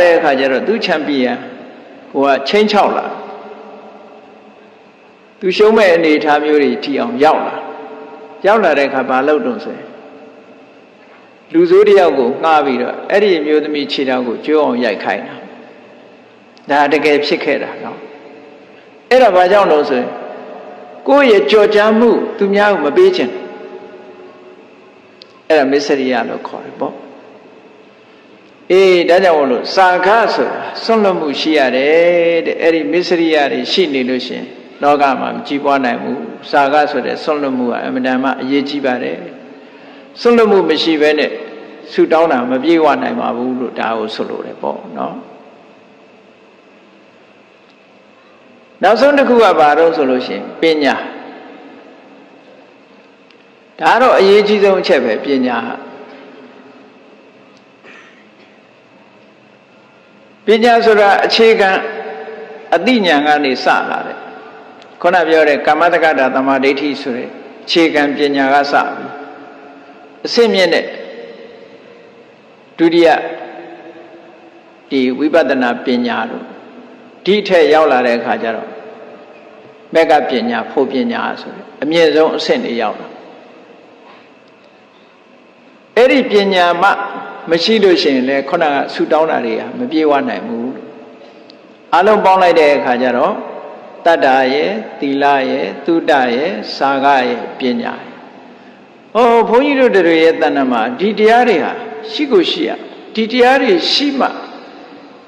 S1: တဲ့အခါကျတော့သူချန်ပီယံဟိုကချင်းချောက်လာသူရှုံးမဲ့အနေအထားမျိုးတွေထိအောင်ရောက်လာတဲ့အခါဘာလုပ်တုံးဆိုရင်လူဆိုးတယောက်ကိုငှားပြီးတော့အဲ့ဒီအမျိုးသမီးခြေထောက်ကိုကျိုးအောင်ရိုက်ခိုင်းတာဒါတကယ်ဖြစ်ခဲ့တာနော်အဲ့ဒါဘာကြောင့်လို့ဆိုရင်ကိုယ့်ရဲ့ကြော်ကြားမှုသူများကိုမပေးချင်အဲ့ဒါမစ္စရိယလို့ခေါ်တယ်ပေါ့အေးဒါကြောင့်မလို့စာခဆိုတာဆွန့်လွတ်မှုရှိရတယ်တဲ့အဲ့ဒီမစ္စရိယတွေရှိနေလို့ရှင်လောကမှာမကြည်ပွားနိုင်ဘူးစာခဆိုတဲ့ဆွန့်လွတ်မှုကအမှန်တမ်းအရေးကြီးပါတယ်ဆွန့်လွတ်မှုမရှိဘဲနဲ့ဆူတောင်းတာမပြေဝနိုင်ပါဘူးလို့ဒါကိုဆိုလိုတယ်ပေါ့နော်နောက်ဆုံးတစ်ခုကဘာတော့ဆိုလို့ရှိရင်ပညာဒါတော့အရေးကြီးဆုံးအချက်ပဲပညာဟာပညာဆိုတာအခြေခံအသိဉာဏ်ကနေစလာတယ်ခုနပြောတဲ့ကမ္မတက္ကတာသမာဓိဋ္ဌိဆိုတဲ့အခြေခံပညာကစပြီအစစ်မြင့်တဲ့ဒုတိယဒီဝိပဿနာပညာတို့ဒီထက်ရောက်လာတဲ့အခါကျတော့ မေကပညာဖို့ပညာဆိုအမြင့်ဆုံးအဆင့်တွေရောက်လာအဲ့ဒီပညာမှမရှိလို့ရှိရင်လည်းခုနကဆူတောင်းတာတွေကမပြေဝနိုင်ဘူးအလုံးပေါင်းလိုက်တဲ့အခါကျတော့တတ္တာရဲ့သီလရဲ့သုတရဲ့စာကရဲ့ပညာရဲ့ဘုန်းကြီးတို့တွေရဲ့တဏ္ဍမှာဒီတရားတွေဟာရှိကိုရှိရဒီတရားတွေရှိမှ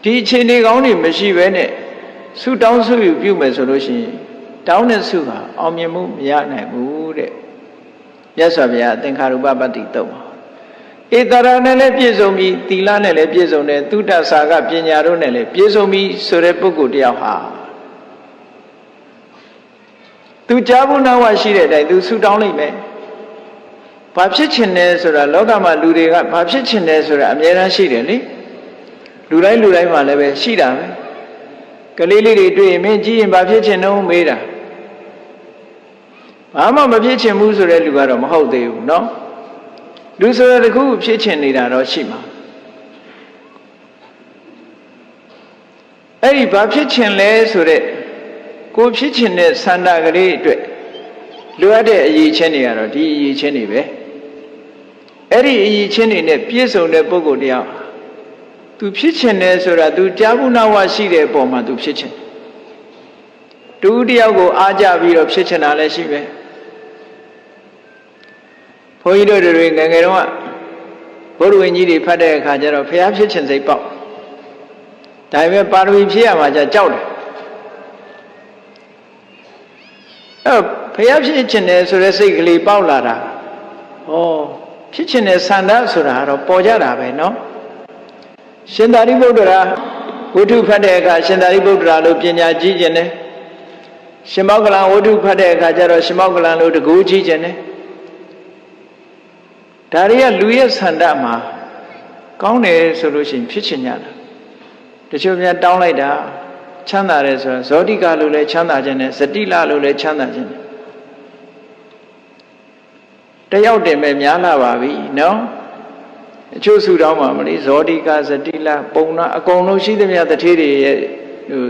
S1: ဒီအခြေအနေကောင်းတွေမရှိဘဲနဲ့ဆူတောင်းဆူယူပြုမယ်ဆိုလို့ရှိရင်တောင်းတဲ့ဆူဟာအောင်မြင်မှုမရနိုင်ဘူးတဲ့မြတ်စွာဘုရားသင်္ခါရုပပတ္တိတုတ်ပါဧတရာနဲ့လည်းပြည့်စုံပြီးသီလနဲ့လည်းပြည့်စုံတယ်သုတ္တစာကပညာတို့နဲ့လည်းပြည့်စုံပြီးဆိုတဲ့ပုဂ္ဂိုလ်တယောက်ဟာသူကြားဖို့နာဝရှိတဲ့အတိုင်းသူဆူတောင်းလိုက်မယ်ဘာဖြစ်ချင်လဲဆိုတာလောကမှာလူတွေကဘာဖြစ်ချင်လဲဆိုတာအများအားရှိတယ်လေလူတိုင်းမှာလည်းပဲရှိတာပဲကလေးလေးတွေတွေ့ရင်မင်းကြည့်ရင်ဘာဖြစ်ချင်တော့မေးတာဘာမှမဖြစ်ချင်ဘူးဆိုတဲ့လူကတော့မဟုတ်သေးဘူးเนาะလူဆိုတဲ့တခုဖြစ်ချင်နေတာတော့ရှိမှာအဲ့ဒီဘာဖြစ်ချင်လဲဆိုတဲ့ကိုဖြစ်ချင်တဲ့ဆန္ဒကလေးအတွက်လိုအပ်တဲ့အရေးချင်းတွေကတော့ဒီအရေးချင်းတွေပဲအဲ့ဒီအရေးချင်းတွေနဲ့ပြည့်စုံတဲ့ပုဂ္ဂိုလ်တရားသူဖြစ်ချင်တယ်ဆိုတာသူကြားဘူးနာဝရှိတဲ့အပေါ်မှာသူဖြစ်ချင်တူတယောက်ကိုအားကြပြီးတော့ဖြစ်ချင်တာလည်းရှိပဲဘုန်းကြီးတို့တွေငယ်ငယ်တုန်းကဘုရားဝင်ကြီးတွေဖတ်တဲ့အခါကျတော့ဖះဖြစ်ချင်စိတ်ပေါက်ဒါပေမဲ့ပါရမီဖြည့်ရမှာကြောက်တယ်ဖះဖြစ်ချင်တယ်ဆိုတဲ့စိတ်ကလေးပေါက်လာတာဖြစ်ချင်တဲ့ဆန္ဒဆိုတာတော့ပေါ်ကြတာပဲเนาะရှင်သာရိပုတ္တရာဝတ္ထုဖတ်တဲ့အခါရှင်သာရိပုတ္တရာလို့ပညာကြီးခြင်းတယ်ရှင်မောက္ကလံဝတ္ထုဖတ်တဲ့အခါကျတော့ရှင်မောက္ကလံလို့တကူကြီးခြင်းတယ်ဒါတွေကလူရဲ့ဆန္ဒမှာကောင်းတယ်ဆိုလို့ရှိရင်ဖြစ်ချင်ကြတာတချို့များတောင်းလိုက်တာချမ်းသာတယ်ဆိုတော့ဇောတိကလို့လည်းချမ်းသာခြင်းနဲ့ဇတိလလို့လည်းချမ်းသာခြင်းနဲ့တယောက်တင်ပဲများလာပါပြီနော်အချို့ဆူတောင်းမှာမလေးဇောတိကဇတိလပုံနာအကုန်လုံးရှိသမျှတထေးတွေရဲ့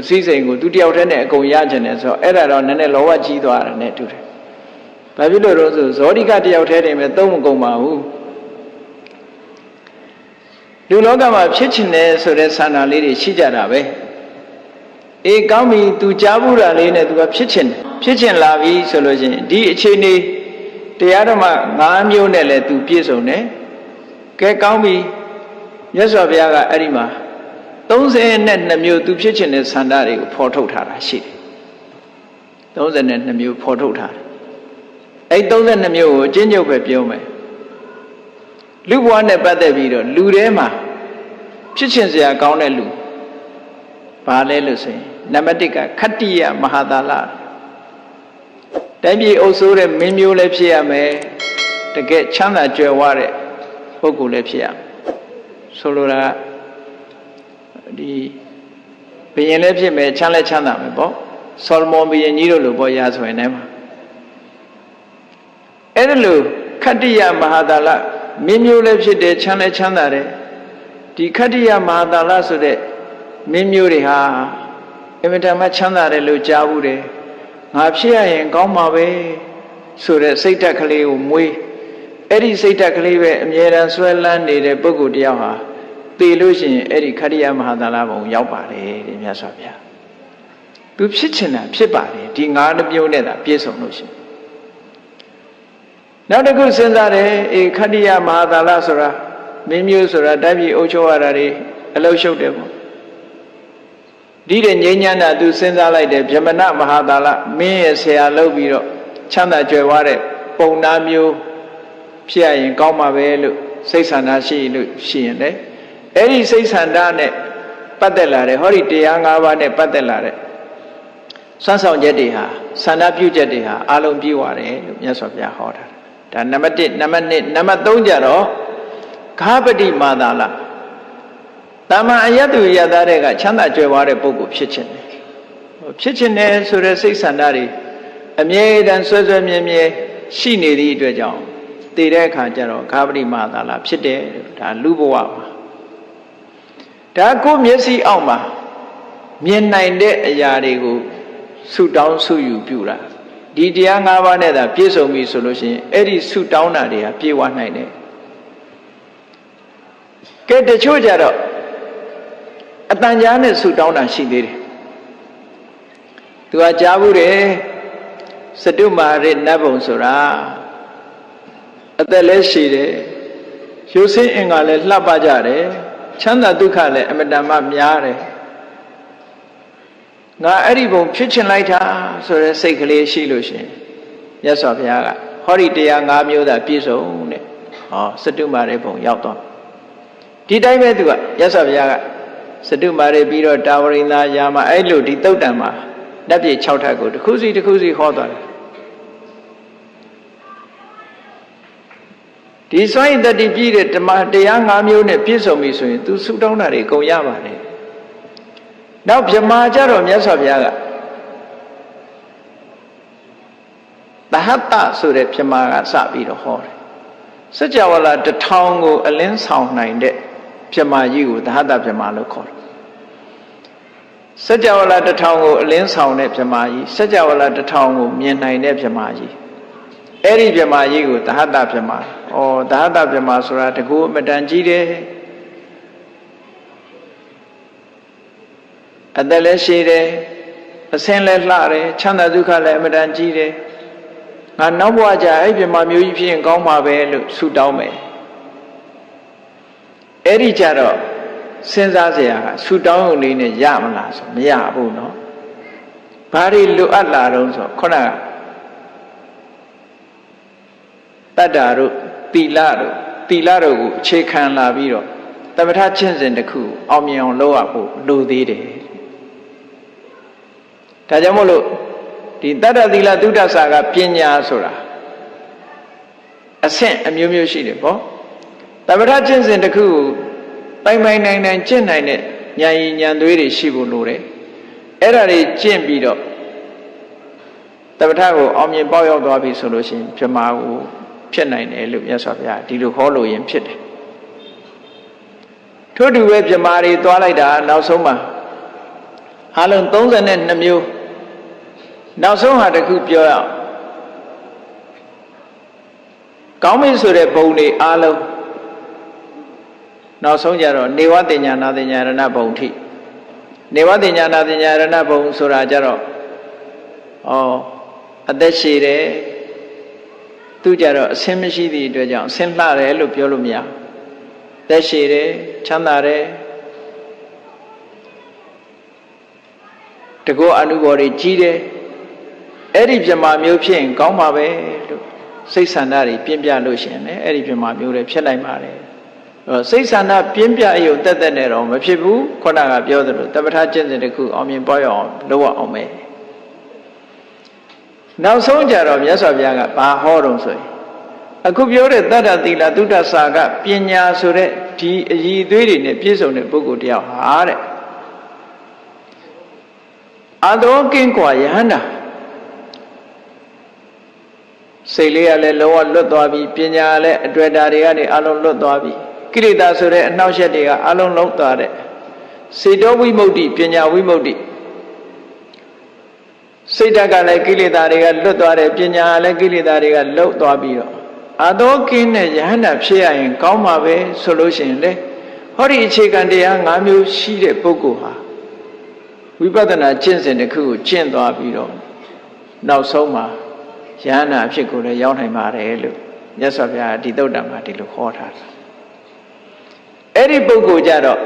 S1: စီးစိမ်ကိုသူတယောက်တည်းနဲ့အကုန်ရခြင်းနဲ့ဆိုတော့အဲ့ဒါတော့နည်းနည်းလောဘကြီးသွားတယ်နဲ့တူတယ်ဘာဖြစ်လို့တော့ဆိုဇောတိကတယောက်တည်းတင်ပဲသုံးမကုန်ပါဘူးလူလောကမှာဖြစ်ချင်တယ်ဆိုတဲ့ဆန္ဒလေးတွေရှိကြတာပဲအေးကောင်းပြီသူကြားဘူးတာလေးနဲ့သူကဖြစ်ချင်လာပြီဆိုလို့ရှိရင်ဒီအခြေအနေတရားဓမ္မ၅မျိုးနဲ့လည်းသူပြည့်စုံတယ်ကဲကောင်းပြီမြတ်စွာဘုရားကအဲ့ဒီမှာ32မျိုးသူဖြစ်ချင်တဲ့ဆန္ဒတွေကိုဖော်ထုတ်ထားတာရှိတယ်32မျိုးဖော်ထုတ်ထားတယ်အဲ့32မျိုးကိုအကျဉ်းချုပ်ပဲပြောမယ်လူဘဝနဲ့ပတ်သက်ပြီးတော့လူထဲမှာဖြစ်ချင်စရာကောင်းတဲ့လူဘာလဲလို့ဆိုရင်နံပါတ်1ကခတ္တိယမဟာသာလတိုင်းပြည်အုပ်စိုးတဲ့မင်းမျိုးလည်းဖြစ်ရမယ်တကယ်ချမ်းသာကြွယ်ဝတဲ့ပုဂ္ဂိုလ်လည်းဖြစ်ရမယ်ဆိုလိုတာဒီဘုရင်လည်းဖြစ်မယ်ချမ်းလည်းချမ်းသာမယ်ပေါ့ဆောလမွန်ဘုရင်ကြီးတို့လိုပေါ့ရာဆိုရင်လည်းအဲ့ဒါလိုခတ္တိယမဟာသာလမင်းမျိုးလည်းဖြစ်တယ်ချမ်းလည်းချမ်းသာတယ်ဒီခတ္တိယမဟာသာလဆိုတဲ့မင်းမျိုးတွေဟာအင်မတန်မှချမ်းသာတယ်လို့ကြားဘူးတယ်ငါဖြစ်ရရင်ကောင်းမှာပဲဆိုတဲ့စိတ်ဓာတ်ကလေးကိုမွေးအဲ့ဒီစိတ်ဓာတ်ကလေးပဲအမြဲတမ်းဆွဲလန်းနေတဲ့ပုဂ္ဂိုလ်တယောက်ဟာသိလို့ရှိရင်အဲ့ဒီခတ္တိယမဟာသာလဘုံရောက်ပါတယ်တဲ့မြတ်စွာဘုရားသူဖြစ်ချင်တာဖြစ်ပါတယ်ဒီ၅မျိုးနဲ့သာပြည့်စုံလို့ရှိရင်နောက်တစ်ခုစဉ်းစားတယ်ခတ္တိယမဟာသာလဆိုတာမင်းမျိုးဆိုတာတိုက်ပြည်အုပ်ချုပ်ရတာတွေအလုပ်ရှုပ်တယ်ပေါ့ဒီတဲ့ငြိမ်းချမ်းတာသူစဉ်းစားလိုက်တယ်ဗြဟ္မဏမဟာသာလမင်းရဲ့ဆရာလုပ်ပြီးတော့ချမ်းသာကြွယ်ဝတဲ့ပုံနာမျိုးဖြစ်ရရင်ကောင်းမှာပဲလို့စိတ်ဆန္ဒရှိရင်လေအဲ့ဒီစိတ်ဆန္ဒနဲ့ပတ်သက်လာတဲ့ဟောဒီတရား၅ပါးနဲ့ပတ်သက်လာတဲ့စွမ်းဆောင်ချက်တွေဟာဆန္ဒပြုချက်တွေဟာအလုံးပြည့်ဝတယ်လို့မြတ်စွာဘုရားဟောတာဒါနံပါတ်1နံပါတ်2နံပါတ်3ကြတော့ခါပတိမာသာလတာမန်အယတ္တုယတတဲ့ကချမ်းသာကြွယ်ဝတဲ့ပုဂ္ဂိုလ်ဖြစ်ချင်တယ်ဖြစ်ချင်တယ်ဆိုတဲ့စိတ်ဆန္ဒတွေအမြဲတမ်းဆွဲဆွဲမြဲမြဲရှိနေသည့်အတွက်ကြောင့်တည်တဲ့အခါကျတော့ခါပတိမာသာလဖြစ်တယ်ဒါလူဘဝမှာဒါကိုမျက်စိအောက်မှာမြင်နိုင်တဲ့အရာတွေကို ဆုတောင်းဆုယူပြုတာဒီတရား၅ပါးနဲ့သာပြည့်စုံပြီဆိုလို့ရှိရင်အဲ့ဒီဆုတောင်းတာတွေဟာပြေဝနိုင်တယ်ကဲတချို့ကြတော့အတန်ကြားနဲ့ဆုတောင်းတာရှိသေးတယ်သူကကြားဘူးတယ်စတုမာရိနတ်ဘုံဆိုတာအသက်လည်းရှိတယ်ရိုးစင်းအင်္ဂါလည်းလှပကြတယ်ချမ်းသာဒုက္ခလည်းအမတန်မှများတယ်ငါအဲ့ဒီဘုံဖြစ်ချင်လိုက်တာဆိုတဲ့စိတ်ကလေးရှိလို့ရှိရင်မြတ်စွာဘုရားကဟောဒီတရား၅မျိုးသာပြည့်စုံတဲ့ဟောစတုမာရိဘုံရောက်တော့ဒီတိုင်းပဲသူကမြတ်စွာဘုရားကစတုမာရိပြီးတော့တာဝရိန္ဒာယာမအဲ့လိုဒီတုတ်တံမှာနတ်ပြည်6ထပ်ကိုတစ်ခုစီတစ်ခုစီဟောသွားတယ်ဒီစွမ်းရည်တတိပြည့်တဲ့ဓမ္မတရား၅မျိုးနဲ့ပြည့်စုံပြီဆိုရင်သူဆုတောင်းတာတွေကုန်ရပါတယ်နောက်ဗြဟ္မာကြတော့မြတ်စွာဘုရားကသဟတ္တဆိုတဲ့ဗြဟ္မာကစပြီးတော့ဟောတယ်စัจ java လာ1000ကိုအလင်းဆောင်နိုင်တဲ့ဗြဟ္မာကြီးကိုသဟတ္တဗြဟ္မာလို့ခေါ်တယ်စัจ java လာ1000ကိုအလင်းဆောင်တဲ့ဗြဟ္မာကြီးစัจ java လာ1000ကိုမြင်နိုင်တဲ့ဗြဟ္မာကြီးအဲ့ဒီဗြဟ္မာကြီးကိုသဟတ္တဗြဟ္မာသဟတ္တဗြဟ္မာဆိုတာတကူအမတန်ကြီးတယ်အသက်လည်းရှိတယ်အစင်းလည်းလှတယ်ချမ်းသာဒုက္ခလည်းအမတန်ကြီးတယ်ငါနောက်ဘဝကျအဲ့ဗြဟ္မာမျိုးကြီးဖြစ်ရင်ကောင်းပါပဲလို့ဆုတောင်းမယ်အဲ့ဒီကြတော့စဉ်းစားเสียကဆုတောင်းုံလေးနဲ့ရမလားဆိုမရဘူးเนาะဘာတွေလိုအပ်လာတော့ဆိုခုနကတတ္တာတို့သီလတို့ကိုအခြေခံလာပြီးတော့သမထကျင့်စဉ်တစ်ခုအောင်မြင်အောင်လုပ်ရဖို့လိုသေးတယ်ဒါကြောင့်မို့လို့ဒီတတ္တသီလသုဒ္ဓဆာကပညာဆိုတာအဆင့်အမျိုးမျိုးရှိတယ်ပေါ့သမထကျင့်စဉ်တစ်ခုကိုပိုင်နိုင်ကျင့်နိုင်တဲ့ဉာဏ်ရည်ဉာဏ်သွေးတွေရှိဖို့လိုတယ်အဲ့ဒါတွေကျင့်ပြီးတော့သမထကိုအောင်မြင်ပေါက်ရောက်သွားပြီဆိုလို့ရှိရင်ဗြဟ္မာကိုဖြစ်နိုင်တယ်လို့မြတ်စွာဘုရားဒီလိုဟောလို့ရင်ဖြစ်တယ်ထို့တူပဲဗြဟ္မာတွေသွားလိုက်တာနောက်ဆုံးမှာအလုံး32မျိုးနောက်ဆုံးဟာတစ်ခုပြောရအောင်ကောင်းပြီဆိုတဲ့ဘုံတွေအားလုံးနောက်ဆုံးကြတော့နေဝတိညာနာတိညာရဏဘုံထိနေဝတိညာနာတိညာရဏဘုံဆိုတာကြတော့အသက်ရှည်တယ်သူကြတော့အဆင်းမရှိသည့်အတွက်ကြောင့်အဆင်းလှတယ်လို့ပြောလို့မရသက်ရှည်တယ်ချမ်းသာတယ်တကောအနုဘော်တွေကြီးတယ်အဲ့ဒီဗြဟ္မာမျိုးဖြစ်ရင်ကောင်းပါပဲလို့စိတ်ဆန္ဒတွေပြင်းပြလို့ရှိရင်လည်းအဲ့ဒီဗြဟ္မာမျိုးတွေဖြစ်နိုင်ပါတယ်စိတ်ဆန္ဒပြင်းပြအယုံတက်တက်နဲ့တော့မဖြစ်ဘူးခုနကပြောသလိုသမထကျင့်စဉ်တစ်ခုအောင်မြင်ပွားရအောင်လုပ်ရအောင်မယ်နောက်ဆုံးကြတော့မြတ်စွာဘုရားကဘာဟောတော့ဆိုရင်အခုပြောတဲ့တတ္တသီလသုဒ္ဓဆာကပညာဆိုတဲ့ဒီအရည်အသွေးတွေနဲ့ပြည့်စုံတဲ့ပုဂ္ဂိုလ်တယောက်ဟာတဲ့အသောကင်းကွာယဟန္တာစိတ်လေးကလည်းလုံးဝလွတ်သွားပြီပညာလည်းအတွေ့အတာတွေကနေအလုံးလွတ်သွားပြီကိလေသာဆိုတဲ့အနှောက်အယှက်တွေကအလုံးလုံးသွားတဲ့စေတောဝိမု ക്തി ပညာဝိမု ക്തി စိတ်ဓာတ်ကလည်းကိလေသာတွေကလွတ်သွားတယ်ပညာလည်းကိလေသာတွေကလွတ်သွားပြီးတော့အသောကင်းတဲ့ယဟန္တာဖြစ်ရရင်ကောင်းပါပဲဆိုလို့ရှိရင်လေဟောဒီအခြေခံတရား၅မျိုးရှိတဲ့ပုဂ္ဂိုလ်ဟာဝိပဿနာကျင့်စဉ်တစ်ခုကိုကျင့်သွားပြီးတော့နောက်ဆုံးမှာယဟန္တာအဖြစ်ကိုလည်းရောက်နိုင်ပါတယ်လို့မြတ်စွာဘုရားဒီသုတ်တံမှာဒီလိုဟောထားတာအဲ့ဒီပုဂ္ဂိုလ်ကြတော့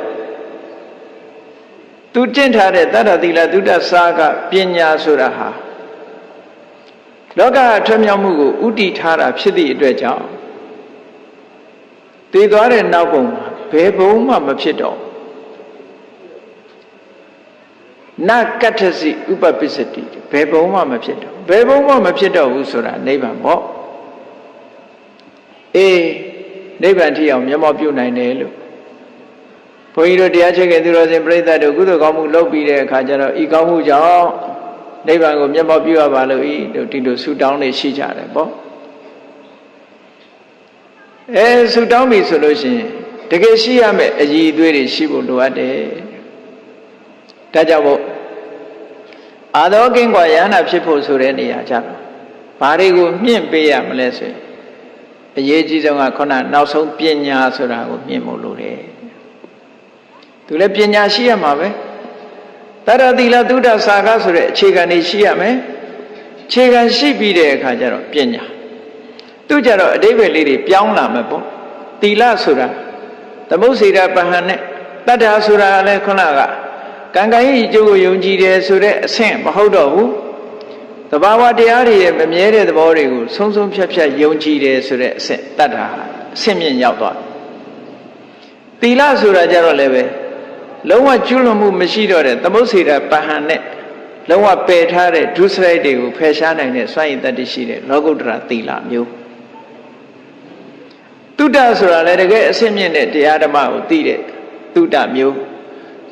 S1: သူကျင့်ထားတဲ့တတ္တသီလသုဒ္ဓဆာကပညာဆိုတာဟာလောကထွံ့မြောက်မှုကိုဥတည်ထားတာဖြစ်သည့်အတွက်ကြောင့်တည်သွားတဲ့နောက်ပုံမှာဘယ်ဘုံမှမဖြစ်တော့နကတ္ထစီဥပပစ္စတိဘယ်ဘုံမှမဖြစ်တော့ဘယ်ဘုံမှမဖြစ်တော့ဘူးဆိုတာနိဗ္ဗာန်ပေါ့နိဗ္ဗာန်ထိအောင်မျက်မှောက်ပြုနိုင်တယ်လို့ဘုန်းကြီးတို့တရားချက်ကသူတော်စင်ပြိဿတို့ကုသိုလ်ကောင်းမှုလုပ်ပြီးတဲ့အခါကျတော့ဤကောင်းမှုကြောင့်နိဗ္ဗာန်ကိုမျက်မှောက်ပြုရပါလို့ဒီလိုဆုတောင်းနေရှိကြတယ်ပေါ့ဆုတောင်းပြီဆိုလို့ရှိရင်တကယ်ရှိရမယ့်အရည်အသွေးတွေရှိဖို့လိုအပ်တယ်ဒါကြောင့်မို့ အာသောကင်းกว่าယန္တာဖြစ်ဖို့ဆိုတဲ့နေရာကြတော့ဘာတွေကိုမြင့်ပေးရမလဲဆိုရင်အရေးကြီးဆုံးကခုနနောက်ဆုံးပညာဆိုတာကိုမြင့်ဖို့လိုတယ်သူလည်းပညာရှိရမှာပဲတရတိလသုဒ္ဓစာကဆိုတဲ့အခြေခံတွေရှိရမယ်အခြေခံရှိပြီးတဲ့အခါကျတော့ပညာသူကြတော့အဓိပ္ပာယ်လေးတွေပြောင်းလာမယ်ပေါ့သီလဆိုတာသမုစေရပဟံနဲ့တတ္ထာဆိုတာလည်းခုနကကံကံရဲ့အကျိုးကိုယုံကြည်တယ်ဆိုတဲ့အဆင့်မဟုတ်တော့ဘူးသဘာဝတရားတွေရဲ့မမြဲတဲ့သဘောတွေကိုဆုံးဆုံးဖြတ်ဖြတ်ယုံကြည်တယ်ဆိုတဲ့အဆင့်တတ္ထာအဆင့်မြင့်ရောက်သွားသီလဆိုတာကြတော့လည်းပဲလုံးဝကျွလွန်မှုမရှိတော့တဲ့သမုစေရပဟံနဲ့လုံးဝပယ်ထားတဲ့ဒုစရိုက်တွေကိုဖယ်ရှားနိုင်တဲ့စွမ်းရည်တတ္တိရှိတဲ့လောကုတ္တရာသီလမျိုးတုဒ္ဒဆိုတာလည်းတကယ်အဆင့်မြင့်တဲ့တရားဓမ္မကိုသိတဲ့တုဒ္ဒမျိုး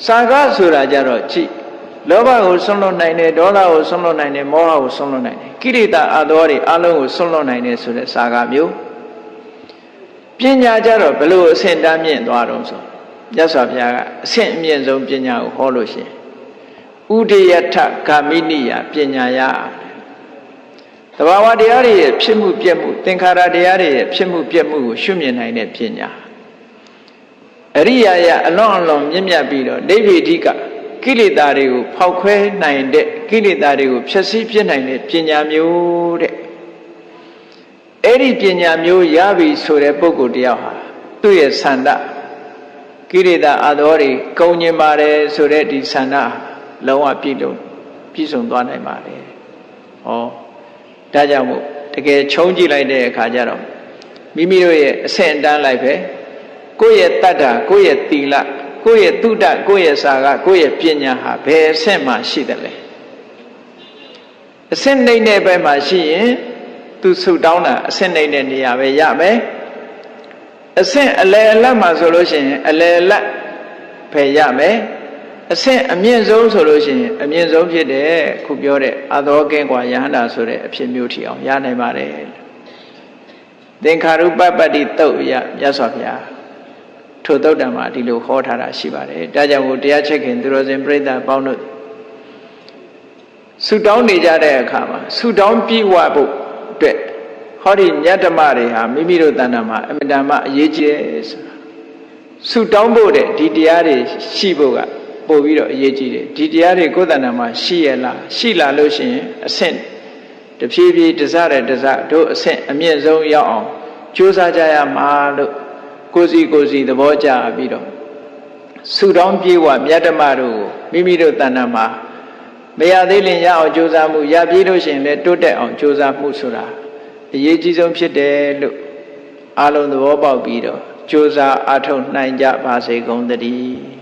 S1: စာကဆိုတာကြတော့ကြည့်လောဘကိုဆွန့်လွတ်နိုင်တယ်ဒေါသကိုဆွန့်လွတ်နိုင်တယ်မောဟကိုဆွန့်လွတ်နိုင်တယ်ကိလေသာအသောတွေအလုံးကိုဆွန့်လွတ်နိုင်တယ်ဆိုတဲ့စာကမျိုးပညာကြတော့ဘယ်လိုအဆင့်တန်းမြင့်သွားတော့ဆိုမြတ်စွာဘုရားကအဆင့်အမြင့်ဆုံးပညာကိုဟောလို့ရှိရင်ဥဒိယထဂာမိနိယပညာယသဘာဝတရားတွေရဲ့ဖြစ်မှုပြက်မှုသင်္ခါရတရားတွေရဲ့ဖြစ်မှုပြက်မှုကိုရှုမြင်နိုင်တဲ့ပညာအရိယာယအလွန်အလွန်မြင့်မြတ်ပြီးတော့ဒိဗ္ဗေဒိကကိလေသာတွေကိုဖောက်ခွဲနိုင်တဲ့ကိလေသာတွေကိုဖျက်ဆီးပြစ်နိုင်တဲ့ပညာမျိုးတဲ့အဲ့ဒီပညာမျိုးရပြီဆိုတဲ့ပုဂ္ဂိုလ်တယောက်ဟာသူ့ရဲ့ဆန္ဒကိလေသာအသောတွေကုန်ညင်ပါတယ်ဆိုတဲ့ဒီဆန္ဒလုံးဝပြည့်စုံသွားနိုင်ပါတယ်ဟောဒါကြောင့်မို့တကယ်ခြုံကြည့်လိုက်တဲ့အခါကျတော့မိမိတို့ရဲ့အဆင့်အတန်းလိုက်ပဲကိုယ့်ရဲ့တတ္တာကိုယ့်ရဲ့သီလကိုယ့်ရဲ့သုဒ္ဓကိုယ့်ရဲ့စာကကိုယ့်ရဲ့ပညာဟာဘယ်အဆင့်မှရှိတယ်လဲအဆင့်နှိမ့်တဲ့ဘက်မှာရှိရင်သူဆုတောင်းတာအဆင့်နှိမ့်တဲ့နေရာပဲရမယ်အဆင့်အလယ်အလတ်မှာဆိုလို့ရှိရင်အလယ်အလတ်ပဲရမယ်အဆင့်အမြင့်ဆုံးဆိုလို့ရှိရင်အမြင့်ဆုံးဖြစ်တဲ့ခုပြောတဲ့အသောကင်းกว่าယဟန္တာဆိုတဲ့အဖြစ်မျိုးထီအောင်ရနိုင်ပါတယ်သင်္ခါရုပပတ္တိတုတ်ရမြတ်စွာဘုရားထိုသုတ်တံမှာဒီလိုဟောထားတာရှိပါတယ်ဒါကြောင့်မို့တရားချက်ခင်သူတော်စင်ပြိဿပေါင်းတို့ဆုတောင်းနေကြတဲ့အခါမှာဆုတောင်းပြည့်ဝဖို့အတွက်ဟောဒီမြတ်ဓမ္မတွေဟာမိမိတို့တဏ္ဍာမှာအမြဲတမ်းအရေးကြီးတယ်ဆိုတာဆုတောင်းဖို့တဲ့ဒီတရားတွေရှိဖို့ကပို့ပြီးတော့အရေးကြီးတယ်ဒီတရားတွေကိုယ်တဏ္ဍာမှာရှိရလားရှိလာလို့ရှိရင်အဆင့်တဖြည်းဖြည်းတစတဲ့တစတို့အဆင့်အမြင့်ဆုံးရောက်အောင်ကြိုးစားကြရမှာလို့ကိုယ်စီသဘောကျပြီးတော့ဆုတောင်းပြေဝမြတ်ဓမ္မတို့ကိုမိမိတို့တဏ္ဍာမှာမရသေးရင်ရအောင်ကြိုးစားမှုရပြေးလို့ရှိရင်လည်းတိုးတက်အောင်ကြိုးစားမှုဆိုတာအရေးကြီးဆုံးဖြစ်တယ်လို့အားလုံးသဘောပေါက်ပြီးတော့ကြိုးစားအားထုတ်နိုင်ကြပါစေကုန်သတည်း